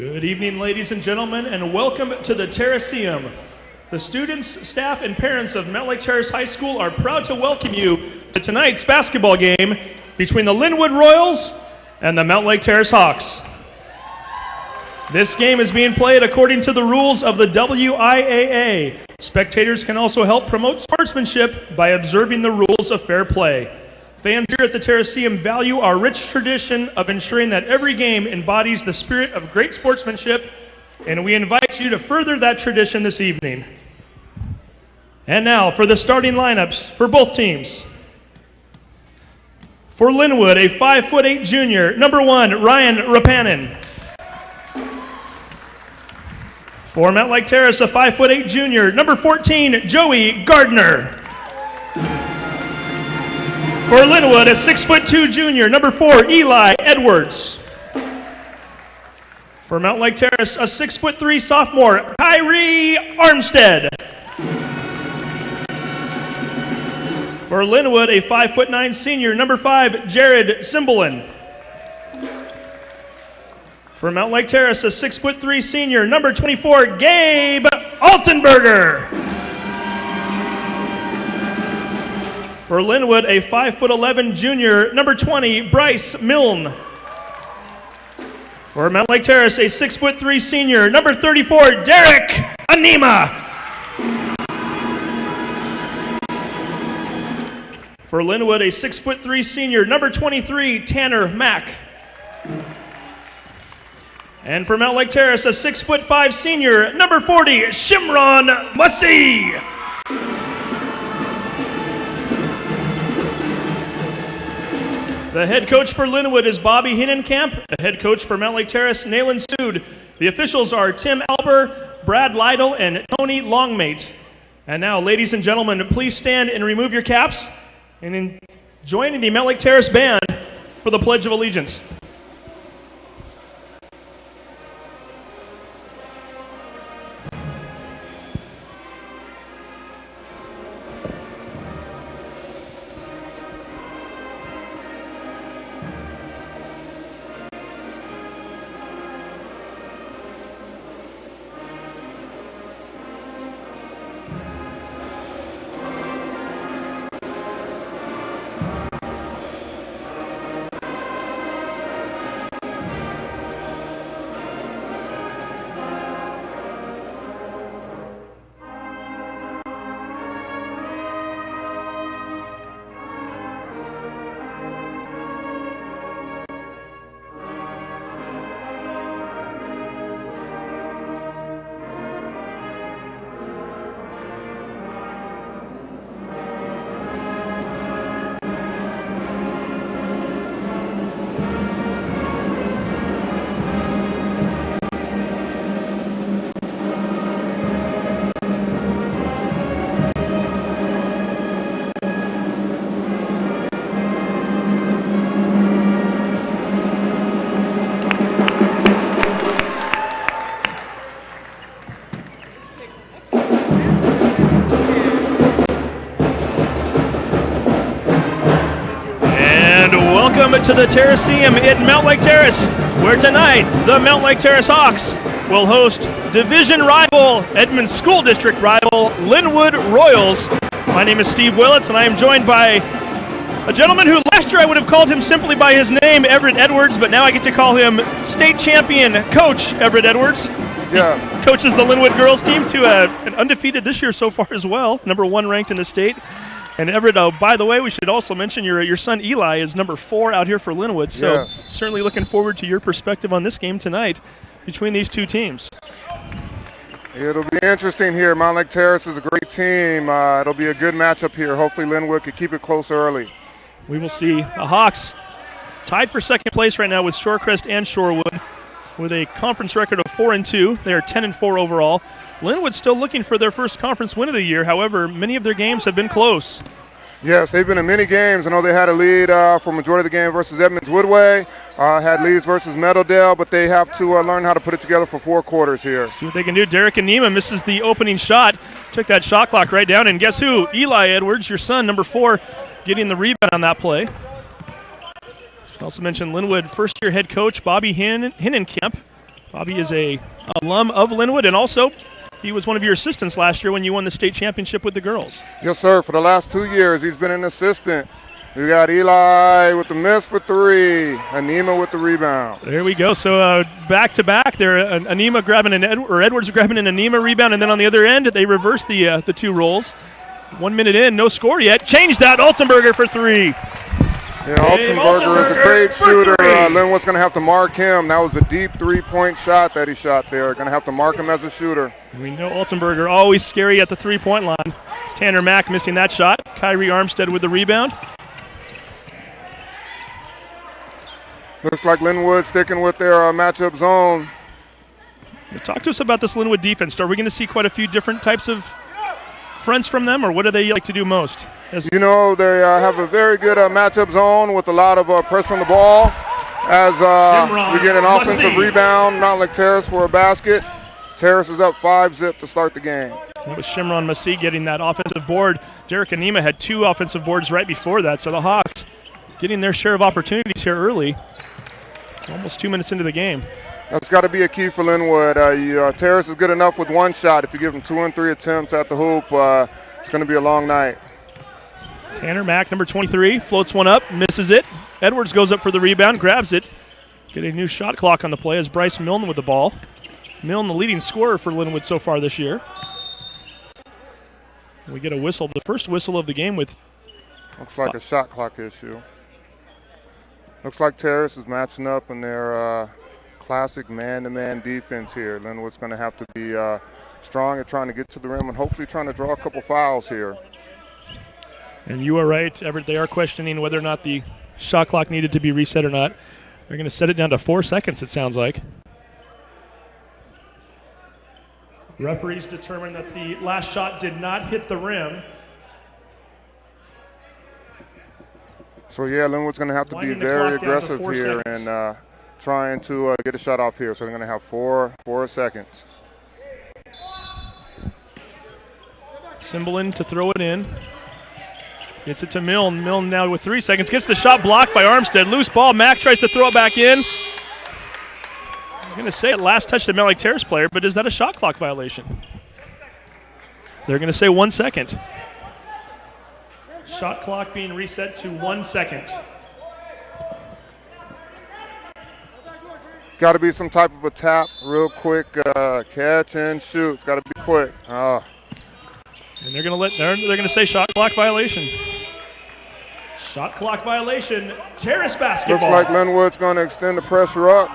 Good evening, ladies and gentlemen, and welcome to the Terraceum. The students, staff, and parents of Mountlake Terrace High School are proud to welcome you to tonight's basketball game between the Lynnwood Royals and the Mountlake Terrace Hawks. This game is being played according to the rules of the WIAA. Spectators can also help promote sportsmanship by observing the rules of fair play. Fans here at the Terraceum value our rich tradition of ensuring that every game embodies the spirit of great sportsmanship, and we invite you to further that tradition this evening. And now for the starting lineups for both teams. For Lynnwood, a 5'8" junior, number 1, Ryan Rapanen. For Mountlake Terrace, a 5'8" junior, number 14, Joey Gardner. For Lynnwood, a 6'2" junior, number 4, Eli Edwards. For Mountlake Terrace, a 6'3" sophomore, Kyrie Armstead. For Lynnwood, a 5'9" senior, number 5, Jared Cimbalin. For Mountlake Terrace, a 6'3" senior, number 24, Gabe Altenberger. For Lynnwood, a 5'11" junior, number 20, Bryce Milne. For Mountlake Terrace, a 6'3" senior, number 34, Derek Anima. For Lynnwood, a 6'3" senior, number 23, Tanner Mack. And for Mountlake Terrace, a 6'5" senior, number 40, Shimron Masih. The head coach for Lynnwood is Bobby Hinnenkamp. The head coach for Mountlake Terrace, Nayland Sood. The officials are Tim Alber, Brad Lytle, and Tony Longmate. And now, ladies and gentlemen, please stand and remove your caps and join the Mountlake Terrace band for the Pledge of Allegiance. To the Terraceum in Mountlake Terrace, where tonight the Mountlake Terrace Hawks will host division rival, Edmond School District rival, Lynnwood Royals. My name is Steve Willits, and I am joined by a gentleman who last year I would have called him simply by his name, Everett Edwards, but now I get to call him state champion coach Everett Edwards. Yes. He coaches the Lynnwood girls team to an undefeated this year so far as well, number 1 ranked in the state. And Everett, by the way, we should also mention your son Eli is number 4 out here for Lynnwood. So yes. Certainly looking forward to your perspective on this game tonight between these two teams. It'll be interesting here. Mountlake Terrace is a great team. It'll be a good matchup here. Hopefully Lynnwood can keep it close early. We will see. The Hawks tied for second place right now with Shorecrest and Shorewood with a conference record of 4-2. They are 10-4 overall. Lynnwood's still looking for their first conference win of the year. However, many of their games have been close. Yes, they've been in many games. I know they had a lead for majority of the game versus Edmonds Woodway, had leads versus Meadowdale, but they have to learn how to put it together for 4 quarters here. See what they can do. Derek Anima misses the opening shot, took that shot clock right down, and guess who? Eli Edwards, your son, number 4, getting the rebound on that play. I also mentioned Lynnwood first-year head coach Bobby Hinnenkamp Bobby is a alum of Lynnwood, and also he was one of your assistants last year when you won the state championship with the girls. Yes, sir. For the last 2 years, he's been an assistant. We got Eli with the miss for 3. Anima with the rebound. There we go. So back-to-back there, Anima grabbing Edwards grabbing an Anima rebound, and then on the other end, they reverse the 2 roles. 1 minute in, no score yet. Change that, Altenberger for 3. Yeah, Altenberger is a great shooter. Lynnwood's going to have to mark him. That was a deep 3-point shot that he shot there. Going to have to mark him as a shooter. We know Altenberger always scary at the 3-point line. It's Tanner Mack missing that shot. Kyrie Armstead with the rebound. Looks like Lynnwood sticking with their matchup zone. Talk to us about this Lynnwood defense. Are we going to see quite a few different types of fronts from them, or what do they like to do most? You know, they have a very good matchup zone with a lot of pressure on the ball. As we get an offensive rebound, Mountlake Terrace for a basket. Terrace is up 5-zip to start the game. That was Shimron Masih getting that offensive board. Derek Anima had 2 offensive boards right before that, so the Hawks getting their share of opportunities here early. Almost 2 minutes into the game. That's got to be a key for Lynnwood. Terrace is good enough with 1 shot. If you give him 2 and 3 attempts at the hoop, it's going to be a long night. Tanner Mack, number 23, floats one up, misses it. Edwards goes up for the rebound, grabs it. Get a new shot clock on the play as Bryce Milne with the ball. Milne, the leading scorer for Lynnwood so far this year. We get a whistle, the first whistle of the game with... Looks like a shot clock issue. Looks like Terrace is matching up in their classic man-to-man defense here. Lynnwood's going to have to be strong at trying to get to the rim and hopefully trying to draw a couple fouls here. And you are right, Everett. They are questioning whether or not the shot clock needed to be reset or not. They're going to set it down to 4 seconds, it sounds like. Referees determined that the last shot did not hit the rim. So, yeah, Lynnwood's going to have to be very aggressive here and trying to get a shot off here. So they're going to have 4 seconds. Cymbalin to throw it in. Gets it to Milne. Milne now with 3 seconds. Gets the shot blocked by Armstead. Loose ball. Mack tries to throw it back in. I'm going to say it last touch the Mountlake Terrace player, but is that a shot clock violation? They're going to say 1 second. Shot clock being reset to 1 second. Got to be some type of a tap, real quick catch and shoot. It's got to be quick. And they're going to say shot clock violation. Shot clock violation. Terrace basketball. Looks like Lynnwood's going to extend the pressure up.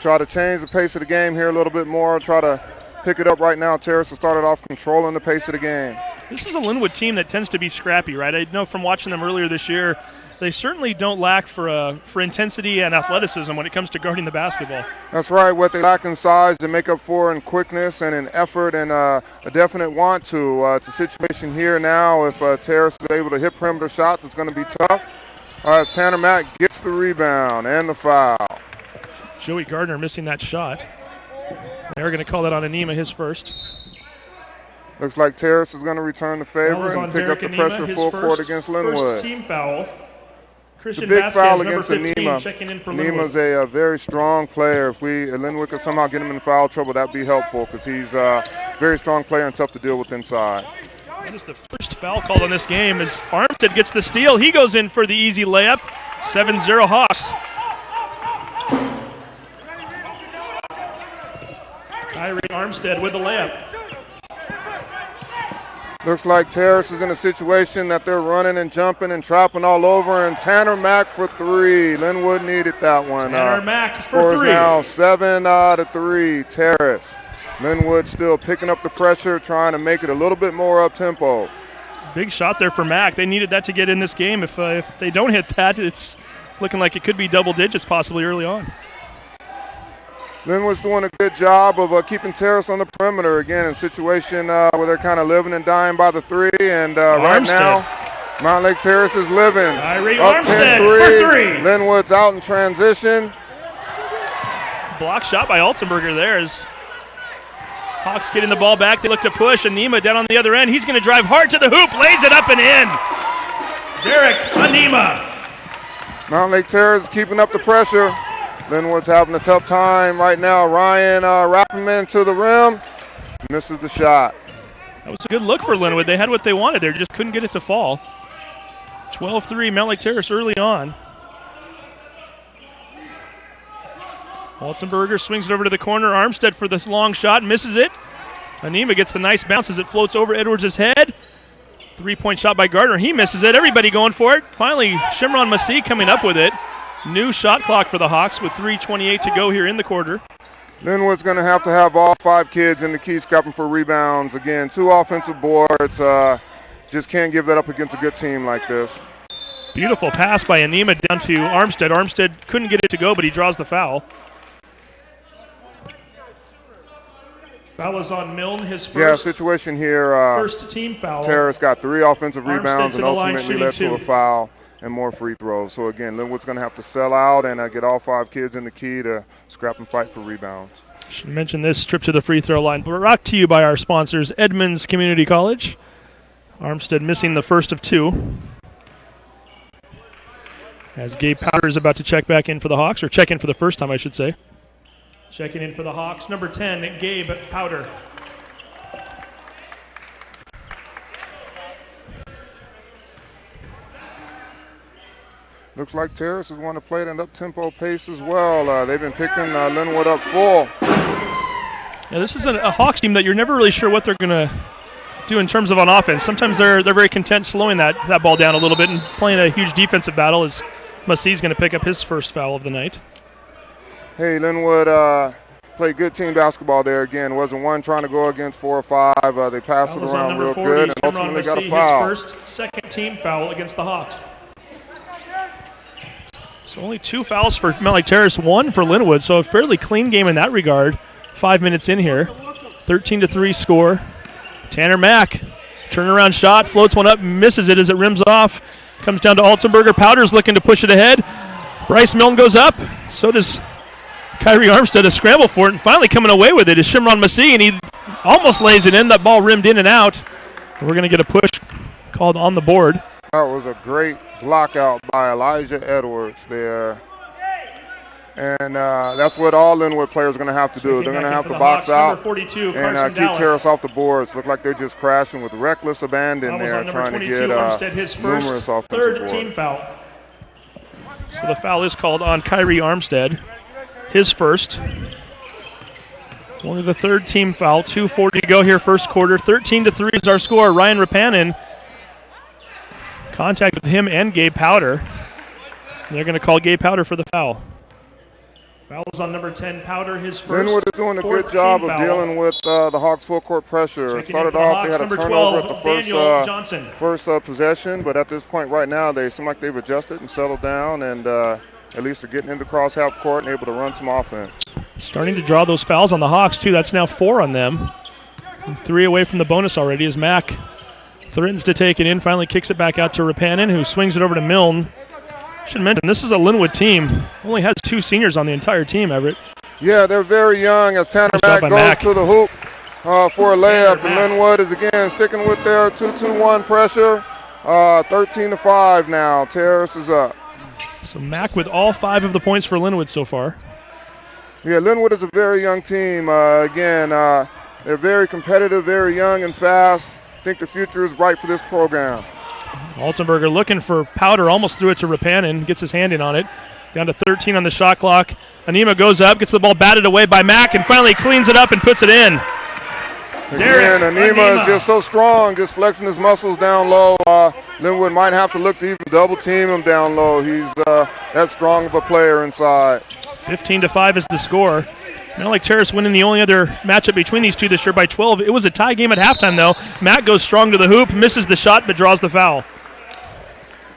Try to change the pace of the game here a little bit more. Try to pick it up right now. Terrace has started off controlling the pace of the game. This is a Lynnwood team that tends to be scrappy, right? I know from watching them earlier this year, they certainly don't lack for intensity and athleticism when it comes to guarding the basketball. That's right. What they lack in size, they make up for in quickness and in effort and a definite want to. It's a situation here now. If Terrace is able to hit perimeter shots, it's going to be tough. As Tanner Mack gets the rebound and the foul. Joey Gardner missing that shot. They're going to call that on Anima, his first. Looks like Terrace is going to return the favor and pick up the pressure full court against Lynnwood. First team foul. It's a big foul against Anima. Anima's a very strong player. If Lynnwood could somehow get him in foul trouble, that'd be helpful because he's a very strong player and tough to deal with inside. That is the first foul called on this game as Armstead gets the steal. He goes in for the easy layup. 7-0 Hawks. Kyrie Armstead with the layup. Looks like Terrace is in a situation that they're running and jumping and trapping all over, and Tanner Mack for 3. Lynnwood needed that one. Tanner Mack for scores 3. Now 7 out of 3. Terrace. Lynnwood still picking up the pressure, trying to make it a little bit more up-tempo. Big shot there for Mack. They needed that to get in this game. If they don't hit that, it's looking like it could be double digits possibly early on. Lynnwood's doing a good job of keeping Terrace on the perimeter. Again, in a situation where they're kind of living and dying by the 3. And right now, Mountlake Terrace is living. Kyrie up Armstead 10-3. for 3. Lynnwood's out in transition. Block shot by Altenberger there as Hawks getting the ball back. They look to push. Anima down on the other end. He's going to drive hard to the hoop. Lays it up and in. Derek Anima. Mountlake Terrace keeping up the pressure. Lynnwood's having a tough time right now. Ryan Rappelman to the rim, misses the shot. That was a good look for Lynnwood. They had what they wanted there, just couldn't get it to fall. 12-3, Mountlake Terrace early on. Waltenberger swings it over to the corner. Armstead for this long shot, misses it. Anima gets the nice bounce as it floats over Edwards' head. 3-point shot by Gardner. He misses it. Everybody going for it. Finally, Shimron Masih coming up with it. New shot clock for the Hawks with 3:28 to go here in the quarter. Lynnwood's going to have all 5 kids in the key scrapping for rebounds. Again, 2 offensive boards. Just can't give that up against a good team like this. Beautiful pass by Anima down to Armstead. Armstead couldn't get it to go, but he draws the foul. Foul is on Milne, his first. Yeah, situation here. First team foul. Terrace got 3 offensive rebounds and ultimately led to a 2. foul and more free throws. So again, Lynnwood's going to have to sell out and get all 5 kids in the key to scrap and fight for rebounds. Should mention this trip to the free throw line brought to you by our sponsors, Edmonds Community College. Armstead missing the first of 2. As Gabe Powder is about to check back in for the Hawks, or check in for the first time, I should say. Checking in for the Hawks, number 10, Gabe Powder. Looks like Terrace is want to play at an up-tempo pace as well. They've been picking Lynnwood up full. Yeah, this is a Hawks team that you're never really sure what they're going to do in terms of on offense. Sometimes they're very content slowing that ball down a little bit and playing a huge defensive battle as Masih's going to pick up his first foul of the night. Hey, Lynnwood played good team basketball there again. Wasn't one trying to go against 4 or 5. They passed it around real 40, good and ultimately got a foul. His first second team foul against the Hawks. So only 2 fouls for Mountlake Terrace, 1 for Lynnwood. So a fairly clean game in that regard. 5 minutes in here. 13-3 score. Tanner Mack, turnaround shot, floats one up, misses it as it rims off. Comes down to Altenberger. Powder's looking to push it ahead. Bryce Milne goes up. So does Kyrie Armstead, a scramble for it, and finally coming away with it is Shimron Masih, and he almost lays it in. That ball rimmed in and out. We're going to get a push called on the board. That was a great block out by Elijah Edwards there. And that's what all Lynnwood players are going to have to do. They're going to have to box out 42, and keep Terrace off the boards. Look like they're just crashing with reckless abandon there, trying to get numerous offensive third boards. Team foul. So the foul is called on Kyrie Armstead. His first. Only the third team foul. 2:40 to go here first quarter. 13-3 is our score. Ryan Rapanen. Contact with him and Gabe Powder. And they're going to call Gabe Powder for the foul. Foul is on number 10, Powder, his first. Lynnwood is doing a good job of dealing with the Hawks' full court pressure. It started off, they had a turnover at the first possession, but at this point right now, they seem like they've adjusted and settled down, and at least they're getting into cross half court and able to run some offense. Starting to draw those fouls on the Hawks, too. That's now 4 on them. And 3 away from the bonus already as Mack threatens to take it in, finally kicks it back out to Rapanen, who swings it over to Milne. Should mention, this is a Lynnwood team. Only has 2 seniors on the entire team, Everett. Yeah, they're very young as Tanner Mack goes to the hoop for a layup. And Lynnwood is again sticking with their 2-2-1 pressure. 13-5 now. Terrace is up. So Mack with all 5 of the points for Lynnwood so far. Yeah, Lynnwood is a very young team. They're very competitive, very young and fast. I think the future is bright for this program. Altenberger looking for Powder, almost threw it to Rapanen, gets his hand in on it. Down to 13 on the shot clock. Anima goes up, gets the ball batted away by Mack, and finally cleans it up and puts it in. Again, Anima is just so strong, just flexing his muscles down low. Lynnwood might have to look to even double team him down low. He's that strong of a player inside. 15-5 is the score. Mountlake Terrace winning the only other matchup between these two this year by 12. It was a tie game at halftime, though. Matt goes strong to the hoop, misses the shot, but draws the foul.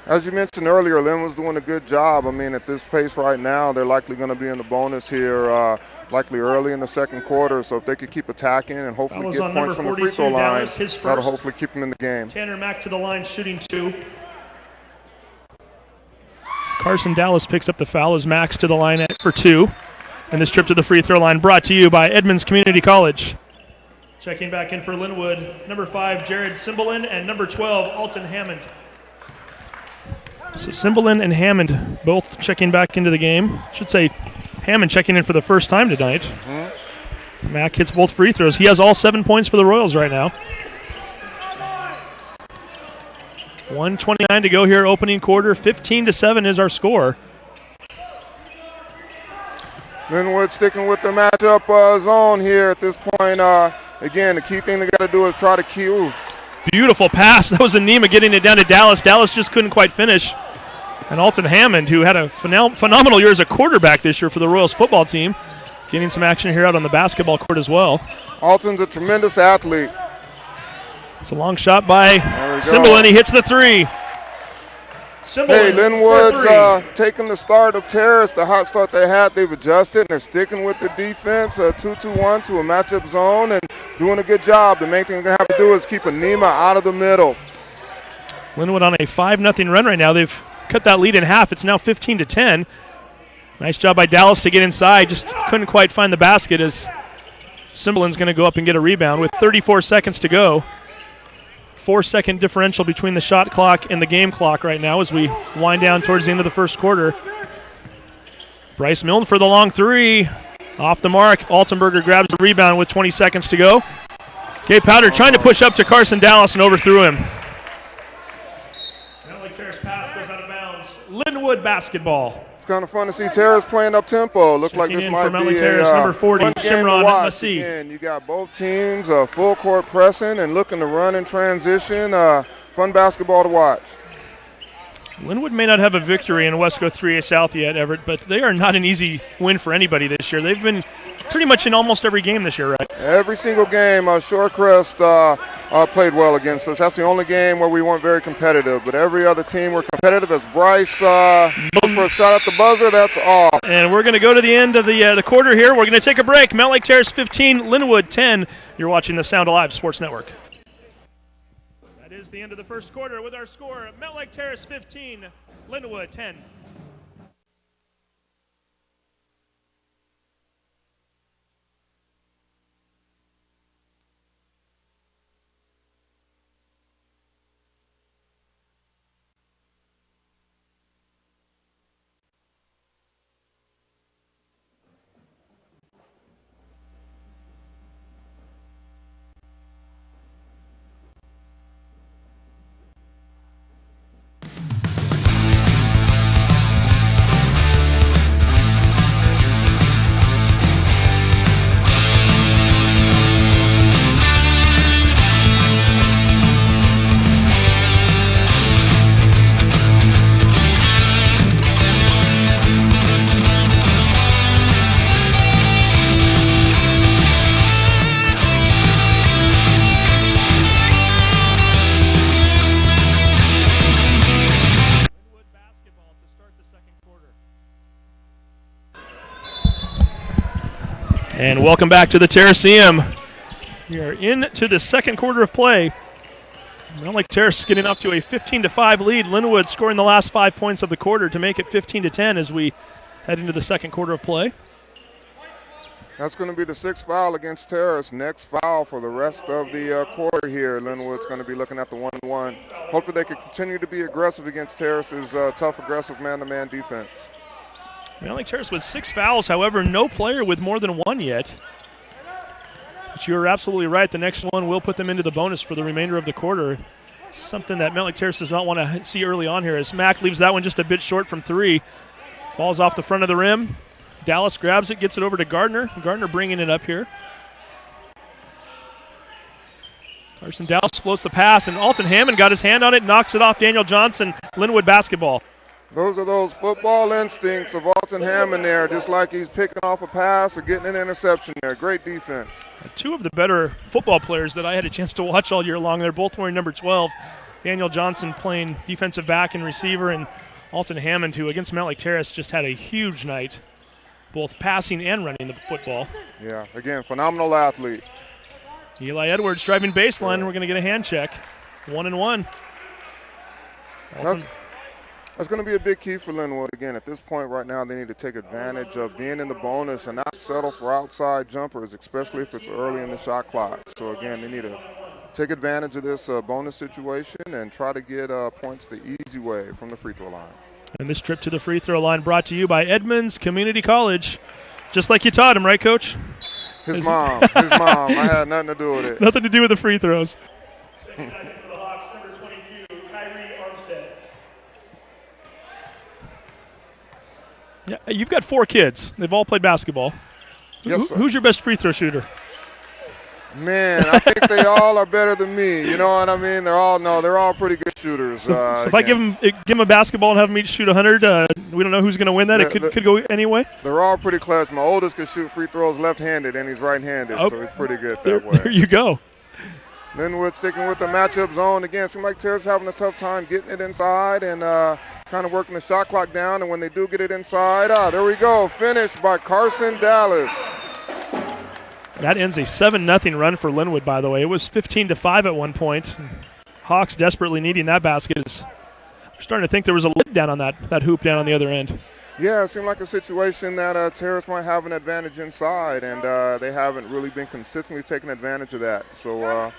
As you mentioned earlier, Lynnwood's doing a good job. I mean, at this pace right now, they're likely going to be in the bonus here, likely early in the second quarter. So if they could keep attacking and hopefully get points from the free throw line, that'll hopefully keep them in the game. Tanner Mack to the line, shooting 2. Carson Dallas picks up the foul as Max to the line for 2. And this trip to the free throw line brought to you by Edmonds Community College. Checking back in for Lynnwood, number 5, Jared Cymbalin, and number 12, Alton Hammond. So Cymbalin and Hammond both checking back into the game. Should say Hammond checking in for the first time tonight. Mack hits both free throws. He has all 7 points for the Royals right now. 1:29 to go here, opening quarter. 15-7 is our score. Lynnwood sticking with the matchup zone here at this point. Again, the key thing they got to do is try to cue. Beautiful pass. That was Anima getting it down to Dallas. Dallas just couldn't quite finish. And Alton Hammond, who had a phenomenal year as a quarterback this year for the Royals football team, getting some action here out on the basketball court as well. Alton's a tremendous athlete. It's a long shot by Cymberlin. He hits the three. Hey, Lynnwood's taking the start of Terrace, the hot start they had. They've adjusted, and they're sticking with the defense, 2-2-1 to a matchup zone, and doing a good job. The main thing they're going to have to do is keep Anima out of the middle. Lynnwood on a 5-0 run right now. They've cut that lead in half. It's now 15-10. Nice job by Dallas to get inside. Just couldn't quite find the basket as Cymberlin's going to go up and get a rebound with 34 seconds to go. 4-second differential between the shot clock and the game clock right now as we wind down towards the end of the first quarter. Bryce Milne for the long three. Off the mark. Altenberger grabs the rebound with 20 seconds to go. Gabe Powder trying to push up to Carson Dallas and overthrew him. Mountlake Terrace pass goes out of bounds. Lynnwood basketball. It's kind of fun to see Terrace playing up tempo. Looks like this might be Terrace, number 40, fun game to Shimron watch. Masih. Again, you got both teams full court pressing and looking to run in transition. Fun basketball to watch. Lynnwood may not have a victory in Wesco 3A South yet, Everett, but they are not an easy win for anybody this year. They've been pretty much in almost every game this year, right? Every single game, Shorecrest played well against us. That's the only game where we weren't very competitive, but every other team were competitive. As Bryce goes for a shot at the buzzer, that's off. And we're going to go to the end of the quarter here. We're going to take a break. Mountlake Terrace 15, Lynnwood 10. You're watching the Sound Alive Sports Network. That is the end of the first quarter with our score, Mountlake Terrace 15, Lynnwood 10. And welcome back to the Terraceum. We are into the second quarter of play. Mountlake Terrace is getting up to a 15-5 lead. Lynnwood scoring the last 5 points of the quarter to make it 15-10 as we head into the second quarter of play. That's going to be the sixth foul against Terrace. Next foul for the rest of the quarter here. Lynnwood's going to be looking at the 1-1. Hopefully they can continue to be aggressive against Terrace's tough, aggressive man-to-man defense. Mountlake Terrace with 6 fouls, however, no player with more than 1 yet. But you're absolutely right. The next one will put them into the bonus for the remainder of the quarter. Something that Mountlake Terrace does not want to see early on here as Mack leaves that one just a bit short from 3. Falls off the front of the rim. Dallas grabs it, gets it over to Gardner. Gardner bringing it up here. Carson Dallas floats the pass, and Alton Hammond got his hand on it, knocks it off Daniel Johnson. Lynnwood basketball. Those are those football instincts of Alton Hammond there, just like he's picking off a pass or getting an interception there. Great defense. 2 of the better football players that I had a chance to watch all year long. They're both wearing number 12. Daniel Johnson playing defensive back and receiver, and Alton Hammond, who against Mountlake Terrace just had a huge night, both passing and running the football. Yeah, again, phenomenal athlete. Eli Edwards driving baseline, and we're going to get a hand check. 1-1. That's going to be a big key for Lynnwood. Again, at this point right now, they need to take advantage of being in the bonus and not settle for outside jumpers, especially if it's early in the shot clock. So, again, they need to take advantage of this bonus situation and try to get points the easy way from the free throw line. And this trip to the free throw line brought to you by Edmonds Community College. just like you taught him, right, Coach? His mom. I had nothing to do with it. Nothing to do with the free throws. Yeah, you've got 4 kids. They've all played basketball. Yes, sir. Who's your best free throw shooter? Man, I think they all are better than me. You know what I mean? They're all pretty good shooters. So if I give them a basketball and have them each shoot 100, we don't know who's going to win that. It could go any way. They're all pretty clutch. My oldest can shoot free throws left-handed, and he's right-handed, so he's pretty good that way. There you go. Lynnwood sticking with the matchup zone again. Seems like Terrace having a tough time getting it inside and kind of working the shot clock down. And when they do get it inside, there we go. Finished by Carson Dallas. That ends a 7-0 run for Lynnwood, by the way. It was 15-5 at one point. Hawks desperately needing that basket. We're starting to think there was a lid down on that hoop down on the other end. Yeah, it seemed like a situation that Terrace might have an advantage inside, and they haven't really been consistently taking advantage of that. So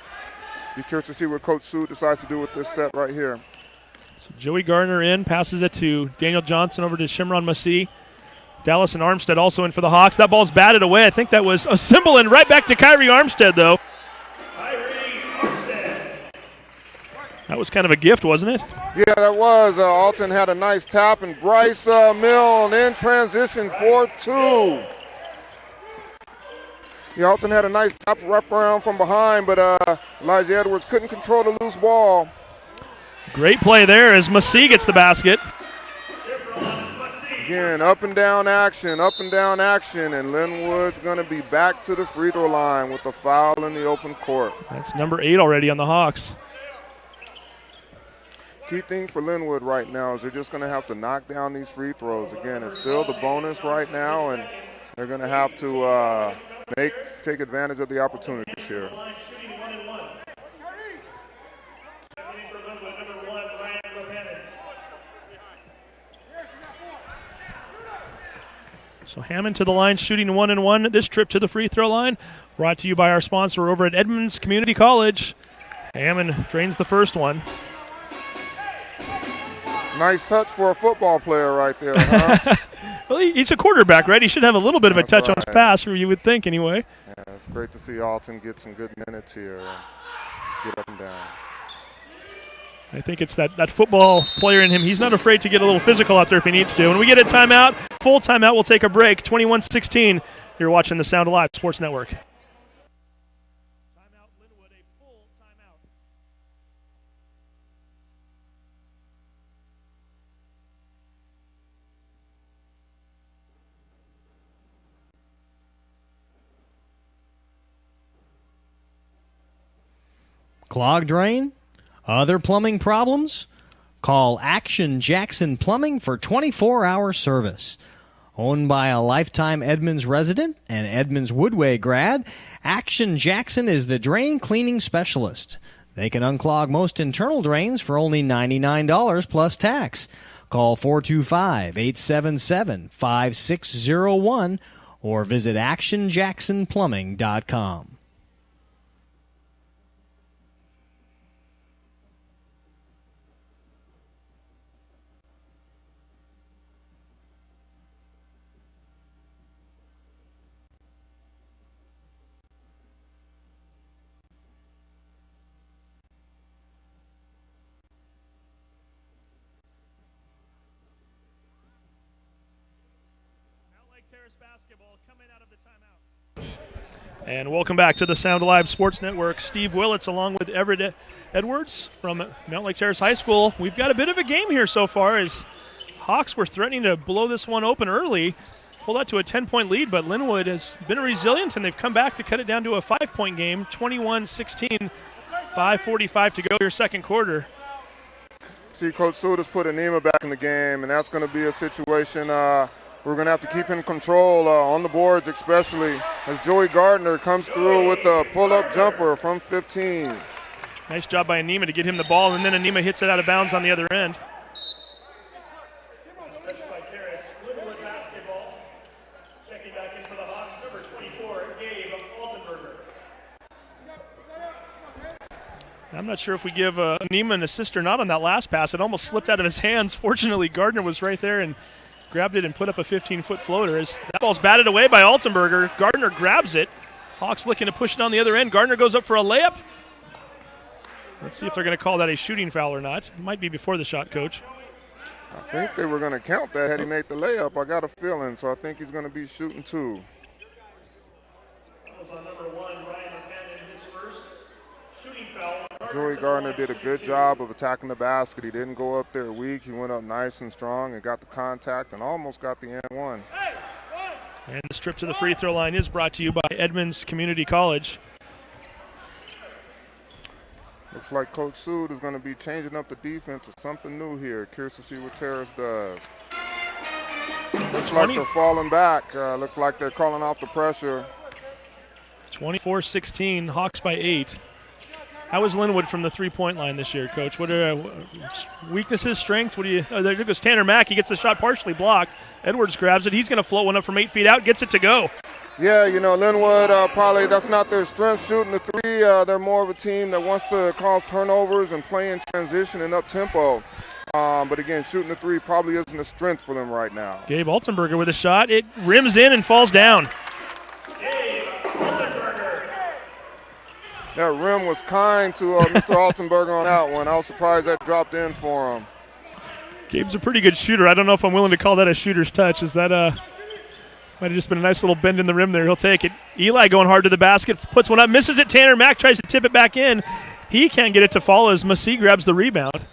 be curious to see what Coach Sue decides to do with this set right here. So Joey Gardner in, passes it to Daniel Johnson over to Shimron Masih. Dallas and Armstead also in for the Hawks. That ball's batted away. I think that was a symbol, and right back to Kyrie Armstead, though. Kyrie Armstead. That was kind of a gift, wasn't it? Yeah, that was. Alton had a nice tap, and Bryce Mill in transition for 2. Yeah, Alton had a nice tap wrap around from behind, but Elijah Edwards couldn't control the loose ball. Great play there as Masih gets the basket. Again, up and down action, and Lynnwood's going to be back to the free throw line with the foul in the open court. That's number 8 already on the Hawks. Key thing for Lynnwood right now is they're just going to have to knock down these free throws. Again, it's still the bonus right now, and they're going to have to take advantage of the opportunities here. So Hammond to the line, shooting 1-1. This trip to the free throw line brought to you by our sponsor over at Edmonds Community College. Hammond drains the first one. Nice touch for a football player right there, huh? Well, he's a quarterback, right? He should have a little bit of a touch on his pass, or you would think anyway. Yeah, it's great to see Alton get some good minutes here and get up and down. I think it's that football player in him. He's not afraid to get a little physical out there if he needs to. When we get a timeout, full timeout, we'll take a break. 21-16. You're watching the Sound Alive Sports Network. Timeout, Lynnwood, a full timeout. Clogged drain? Other plumbing problems? Call Action Jackson Plumbing for 24-hour service. Owned by a lifetime Edmonds resident and Edmonds Woodway grad, Action Jackson is the drain cleaning specialist. They can unclog most internal drains for only $99 plus tax. Call 425-877-5601 or visit actionjacksonplumbing.com. Terrace basketball coming out of the timeout. And welcome back to the Sound Alive Sports Network. Steve Willits along with Everett Edwards from Mountlake Terrace High School. We've got a bit of a game here so far as Hawks were threatening to blow this one open early. Pulled out to a 10-point lead, but Lynnwood has been resilient, and they've come back to cut it down to a 5-point game, 21-16, 5:45 to go here second quarter. See, Coach Sudas put Anima back in the game, and that's going to be a situation we're going to have to keep in control on the boards, especially as Joey Gardner comes through with a pull-up jumper from 15. Nice job by Anima to get him the ball, and then Anima hits it out of bounds on the other end. Touched by Terrace. Lynnwood basketball. Checking back in for the Hawks, number 24, Gabe Altenberger. I'm not sure if we give Anima an assist or not on that last pass. It almost slipped out of his hands. Fortunately, Gardner was right there and grabbed it and put up a 15-foot floater. As that ball's batted away by Altenberger. Gardner grabs it. Hawks looking to push it on the other end. Gardner goes up for a layup. Let's see if they're going to call that a shooting foul or not. It might be before the shot, Coach. I think they were going to count that had he made the layup. I got a feeling, so I think he's going to be shooting two. That was on number 1, Ryan McCann, his first shooting foul. Joey Gardner did a good job of attacking the basket. He didn't go up there weak. He went up nice and strong and got the contact and almost got the and one. And this trip to the free throw line is brought to you by Edmonds Community College. Looks like Coach Sood is going to be changing up the defense to something new here. Curious to see what Terrace does. Looks like they're falling back. Looks like they're calling off the pressure. 24-16, Hawks by 8. How is Lynnwood from the three-point line this year, Coach? What are weaknesses, strengths? What do you? There goes Tanner Mack. He gets the shot partially blocked. Edwards grabs it. He's going to float one up from 8 feet out. Gets it to go. Yeah, you know, Lynnwood probably that's not their strength shooting the three. They're more of a team that wants to cause turnovers and play in transition and up tempo. But again, shooting the three probably isn't a strength for them right now. Gabe Altenberger with a shot. It rims in and falls down. That rim was kind to Mr. Altenberger on that one. I was surprised that dropped in for him. Gabe's a pretty good shooter. I don't know if I'm willing to call that a shooter's touch. Is that might have just been a nice little bend in the rim there. He'll take it. Eli going hard to the basket, puts one up, misses it. Tanner Mack tries to tip it back in. He can't get it to fall as Massey grabs the rebound.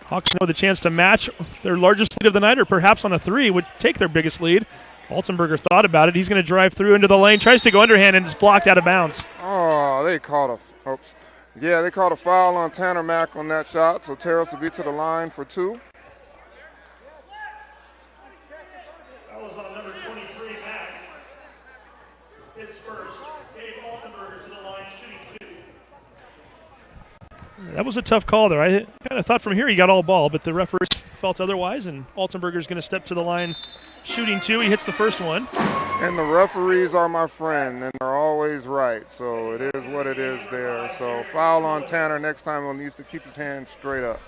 Hawks know the chance to match their largest lead of the night, or perhaps on a three would take their biggest lead. Altenberger thought about it. He's going to drive through into the lane, tries to go underhand, and is blocked out of bounds. Oh, they called they called a foul on Tanner Mack on that shot, so Terrace will be to the line for 2. That was on number 23, Mack. His first. Gabe Altenberger to the line, shooting 2. That was a tough call there. I kind of thought from here he got all ball, but the referees felt otherwise, and Altenberger's going to step to the line, shooting 2. He hits the first one. And the referees are my friend, and they're always right, so it is what it is there. So foul on Tanner. Next time he'll needs to keep his hands straight up.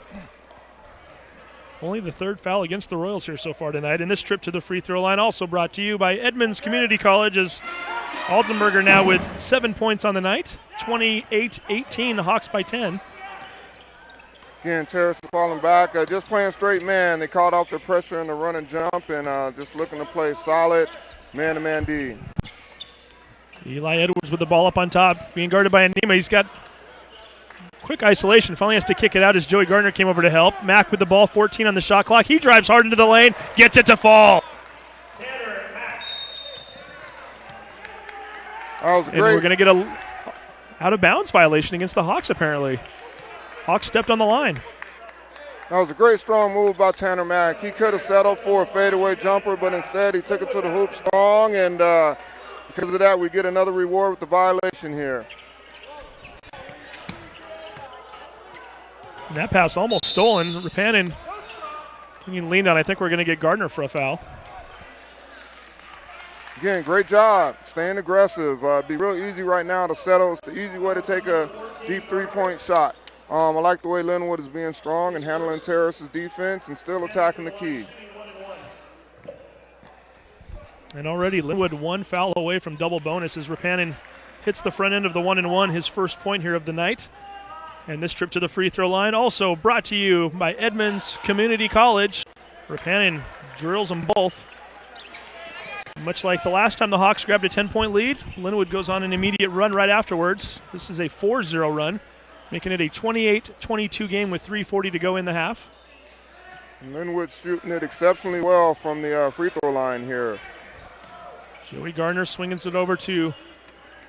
Only the third foul against the Royals here so far tonight. And this trip to the free throw line also brought to you by Edmonds Community College, as Altenberger now with 7 points on the night. 28-18, the Hawks by 10. Again, Terrace is falling back, just playing straight man. They caught off the pressure in the run and jump, and just looking to play solid man-to-man D. Eli Edwards with the ball up on top, being guarded by Anima. He's got quick isolation. Finally has to kick it out as Joey Gardner came over to help. Mack with the ball, 14 on the shot clock. He drives hard into the lane, gets it to fall. Tanner and Mack. That was and we're going to get a out-of-bounds violation against the Hawks, apparently. Hawks stepped on the line. That was a great, strong move by Tanner Mack. He could have settled for a fadeaway jumper, but instead he took it to the hoop strong, and because of that, we get another reward with the violation here. And that pass almost stolen. Rapanen getting leaned on. I think we're going to get Gardner for a foul. Again, great job, staying aggressive. Be real easy right now to settle. It's the easy way to take a deep three-point shot. I like the way Lynnwood is being strong and handling Terrace's defense and still attacking the key. And already Lynnwood 1 foul away from double bonus as Rapanen hits the front end of the 1-and-1, his first point here of the night. And this trip to the free throw line also brought to you by Edmonds Community College. Rapanen drills them both. Much like the last time the Hawks grabbed a 10-point lead, Lynnwood goes on an immediate run right afterwards. This is a 4-0 run, making it a 28-22 game with 3:40 to go in the half. Lynnwood's shooting it exceptionally well from the free throw line here. Joey Gardner swings it over to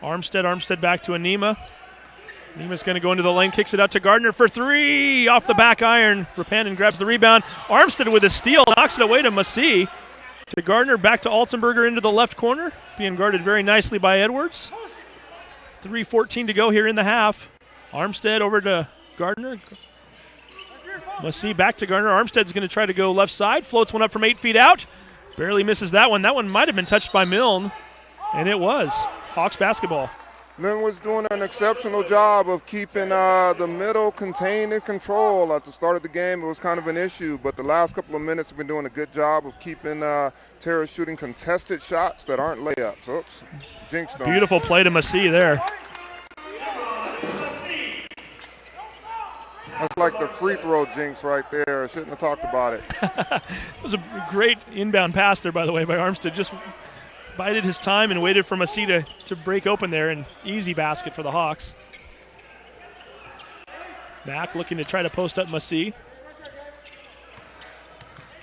Armstead. Armstead back to Anima. Anima's going to go into the lane, kicks it out to Gardner for 3 off the back iron. Rapanen grabs the rebound. Armstead with a steal, knocks it away to Massey. To Gardner, back to Altenberger into the left corner, being guarded very nicely by Edwards. 3:14 to go here in the half. Armstead over to Gardner. Massey back to Gardner. Armstead's going to try to go left side. Floats one up from 8 feet out. Barely misses that one. That one might have been touched by Milne, and it was. Hawks basketball. Lynnwood's doing an exceptional job of keeping the middle contained and control. At the start of the game, it was kind of an issue, but the last couple of minutes have been doing a good job of keeping Terrace shooting contested shots that aren't layups. Oops, jinxed on. Beautiful play to Massey there. That's like the free throw jinx right there. I shouldn't have talked about it. It was a great inbound pass there, by the way, by Armstead. Just bided his time and waited for Massey to break open there. An easy basket for the Hawks. Mack looking to try to post up Massey.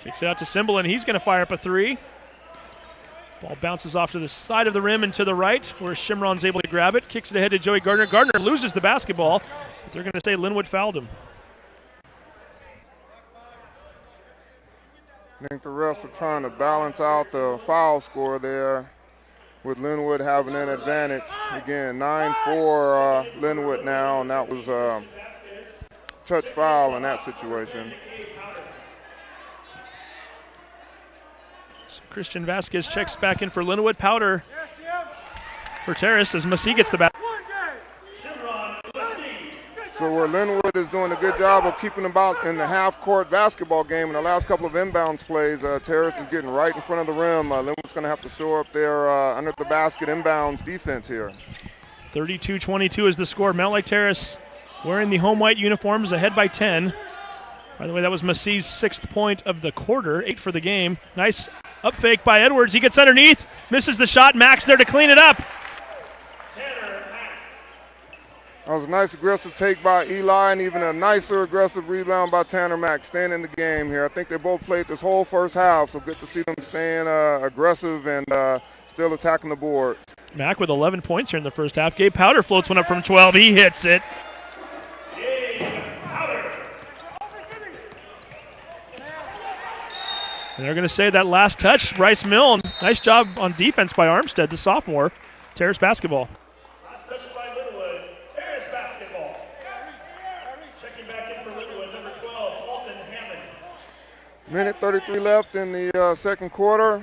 Kicks it out to Symbol, and he's going to fire up a three. Ball bounces off to the side of the rim and to the right, where Shimron's able to grab it. Kicks it ahead to Joey Gardner. Gardner loses the basketball, but they're going to say Lynnwood fouled him. I think the refs are trying to balance out the foul score there with Lynnwood having an advantage. Again, 9-4 Lynnwood now, and that was a touch foul in that situation. So Christian Vasquez checks back in for Lynnwood. Powder for Terrace as Massey gets the back. So where Lynnwood is doing a good job of keeping them out in the half-court basketball game in the last couple of inbounds plays, Terrace is getting right in front of the rim. Lynnwood's going to have to show up there under the basket inbounds defense here. 32-22 is the score. Mountlake Terrace wearing the home white uniforms, ahead by 10. By the way, that was Massey's 6th point of the quarter, 8 for the game. Nice up fake by Edwards. He gets underneath, misses the shot. Max there to clean it up. That was a nice aggressive take by Eli, and even a nicer aggressive rebound by Tanner Mack, staying in the game here. I think they both played this whole first half, so good to see them staying aggressive and still attacking the boards. Mack with 11 points here in the first half. Gabe Powder floats one up from 12. He hits it. And they're going to say that last touch, Bryce Milne. Nice job on defense by Armstead, the sophomore. Terrace basketball. Last touch by Lynnwood. Terrace basketball. Checking back in for Lynnwood, number 12, Alton Hammond. Minute 33 left in the second quarter.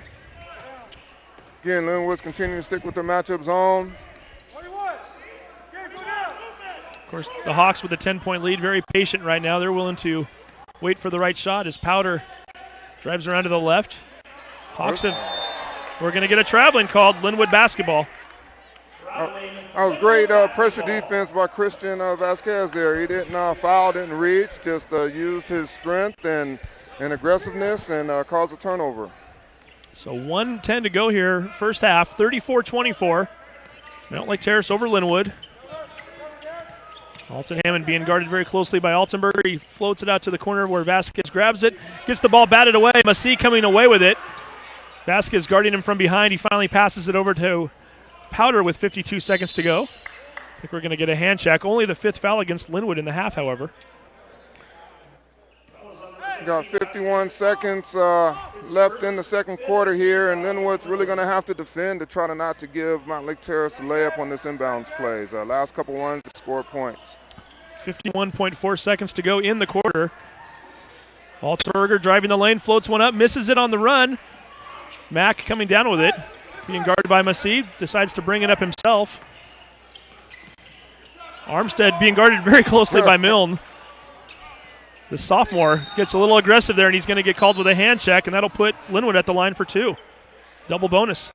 Again, Lynnwood's continuing to stick with their matchup zone. Of course, the Hawks with a 10-point lead, very patient right now. They're willing to wait for the right shot as Powder drives around to the left. Hawks we're going to get a traveling called. Lynnwood basketball. That was great pressure defense by Christian Vasquez there. He didn't foul, didn't reach, just used his strength and aggressiveness and caused a turnover. So 1:10 to go here, first half, 34-24. Mountlake Terrace over Lynnwood. Alton Hammond being guarded very closely by Altenberger. He floats it out to the corner where Vasquez grabs it, gets the ball batted away. Massey coming away with it. Vasquez guarding him from behind. He finally passes it over to Powder with 52 seconds to go. I think we're going to get a hand check. Only the 5th foul against Lynnwood in the half, however. Got 51 seconds left in the second quarter here, and Lynnwood's really going to have to defend to try to not to give Mountlake Terrace a layup on this inbounds plays. Last couple ones to score points. 51.4 seconds to go in the quarter. Altenberger driving the lane, floats one up, misses it on the run. Mack coming down with it, being guarded by Massey, decides to bring it up himself. Armstead being guarded very closely by Milne. The sophomore gets a little aggressive there, and he's going to get called with a hand check, and that'll put Lynnwood at the line for 2. Double bonus.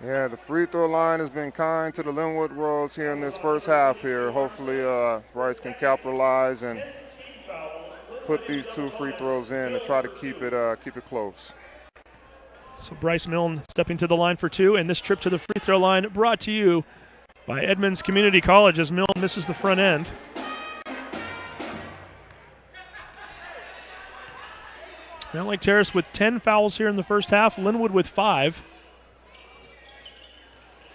Yeah, the free throw line has been kind to the Lynnwood Royals here in this first half here. Hopefully Bryce can capitalize and put these 2 free throws in to try to keep it close. So Bryce Milne stepping to the line for 2, and this trip to the free throw line brought to you by Edmonds Community College as Milne misses the front end. Mountlake Terrace with 10 fouls here in the first half. Lynnwood with 5.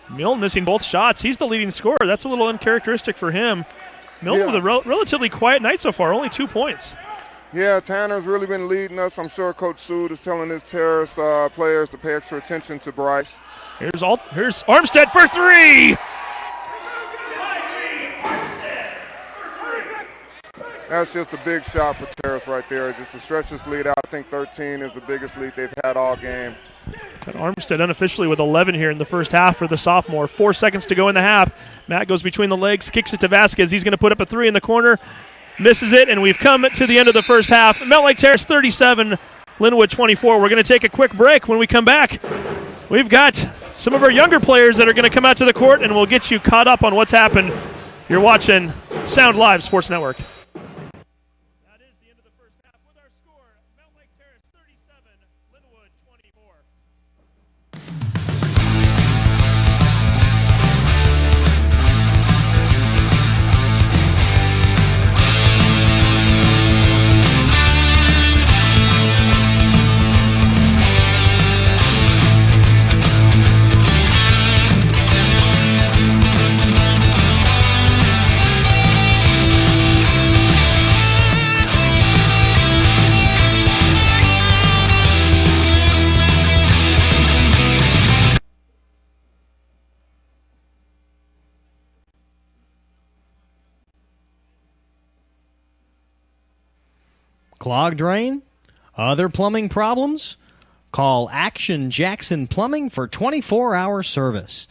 Milne missing both shots. He's the leading scorer. That's a little uncharacteristic for him. Milne with a relatively quiet night so far, only 2 points. Yeah, Tanner's really been leading us. I'm sure Coach Sood is telling his Terrace players to pay extra attention to Bryce. Here's Armstead for 3. That's just a big shot for Terrace right there, just to stretch this lead out. I think 13 is the biggest lead they've had all game. Got Armstead unofficially with 11 here in the first half for the sophomore. 4 seconds to go in the half. Matt goes between the legs, kicks it to Vasquez. He's going to put up a three in the corner. Misses it, and we've come to the end of the first half. Mountlake Terrace 37, Lynnwood 24. We're going to take a quick break. When we come back, we've got some of our younger players that are going to come out to the court, and we'll get you caught up on what's happened. You're watching Sound Live Sports Network. That is the end of the first half with our score. Mountlake Terrace 37, Lynnwood 24. Clogged drain? Other plumbing problems? Call Action Jackson Plumbing for 24-hour service.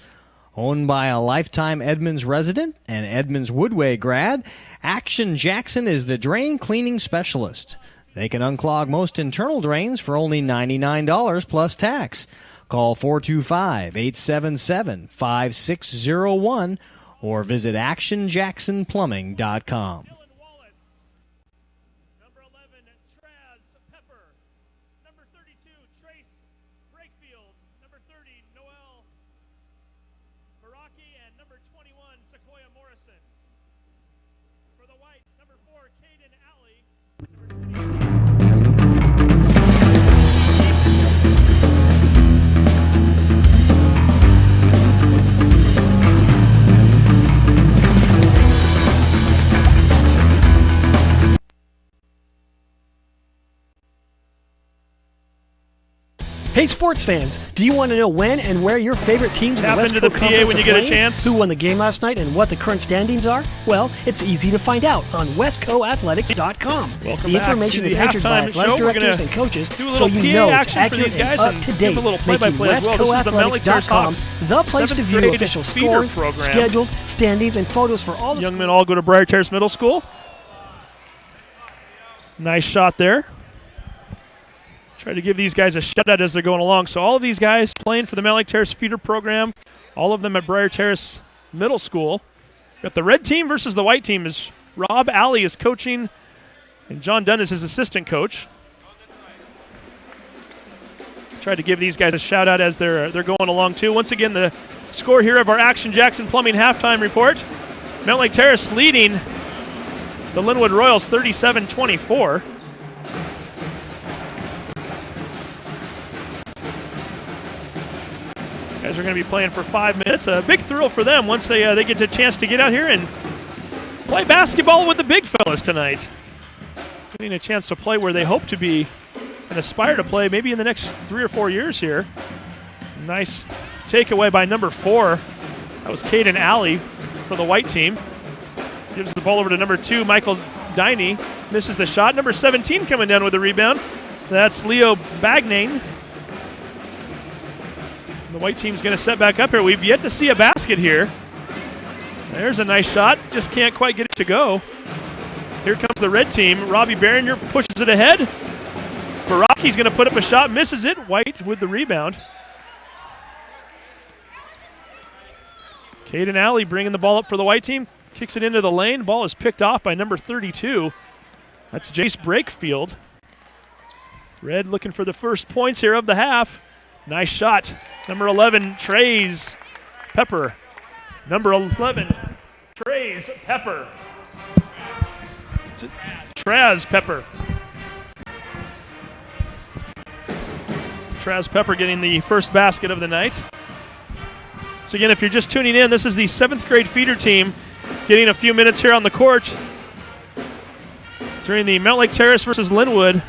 Owned by a lifetime Edmonds resident and Edmonds Woodway grad, Action Jackson is the drain cleaning specialist. They can unclog most internal drains for only $99 plus tax. Call 425-877-5601 or visit actionjacksonplumbing.com. Number 11, Terrace Pepper. Number 32, Trace Brakefield. Number 30, Noel Baraki. And number 21, Sequoia Morrison. For the white, number 4, Caden Alley. Hey sports fans, do you want to know when and where your favorite teams in the Tap West into Coast the PA Conference when are you get a playing, chance. who won the game last night, and what the current standings are? Well, it's easy to find out on westcoathletics.com. Welcome The back information to is the entered by halftime athletic show. We're directors gonna and coaches, do a so little you PA know it's action for accurate these guys and up and to give date, a little making play-by-play as well. This is the Mountlake Terrace westcoathletics.com the place to seventh view grade official feeder scores, program. schedules, standings, and photos for all the Young men all go to Briar Terrace Middle School. Nice shot there. Try to give these guys a shutout as they're going along. So all of these guys playing for the Mountlake Terrace feeder program, all of them at Briar Terrace Middle School. Got the red team versus the white team as Rob Alley is coaching and John Dunn is his assistant coach. Try to give these guys a shout out as they're going along too. Once again, the score here of our Action Jackson Plumbing halftime report. Mountlake Terrace leading the Lynnwood Royals 37-24. Guys are going to be playing for 5 minutes. A big thrill for them once they get a chance to get out here and play basketball with the big fellas tonight. Getting a chance to play where they hope to be and aspire to play maybe in the next 3 or 4 years here. Nice takeaway by number 4. That was Caden Alley for the white team. Gives the ball over to number 2, Michael Diney. Misses the shot. Number 17 coming down with the rebound. That's Leo Bagnane. The white team's going to set back up here. We've yet to see a basket here. There's a nice shot. Just can't quite get it to go. Here comes the red team. Robbie Barringer pushes it ahead. Baraki's going to put up a shot. Misses it. White with the rebound. Caden Alley bringing the ball up for the white team. Kicks it into the lane. Ball is picked off by number 32. That's Jace Brakefield. Red looking for the first points here of the half. Nice shot. Number 11, Trace Pepper. Number 11, Trace Pepper. Traz Pepper. Traz Pepper getting the first basket of the night. So again, if you're just tuning in, this is the 7th grade feeder team getting a few minutes here on the court during the Mountlake Terrace versus Lynnwood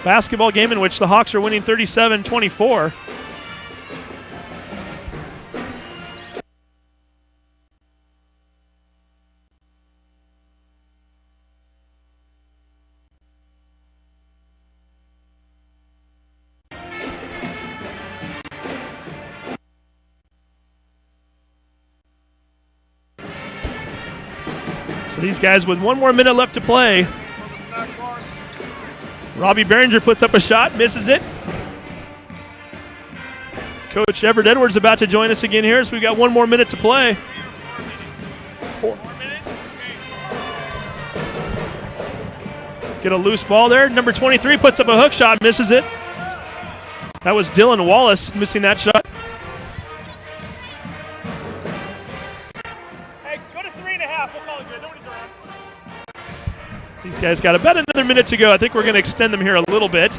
basketball game in which the Hawks are winning 37-24. So these guys with 1 more minute left to play. Robbie Behringer puts up a shot, misses it. Coach Everett Edwards about to join us again here, so we've got 1 more minute to play. 4 more minutes. Get a loose ball there. Number 23 puts up a hook shot, misses it. That was Dylan Wallace missing that shot. Hey, go to 3.5. We'll call it good. Nobody's around. These guys got about another minute to go. I think we're going to extend them here a little bit.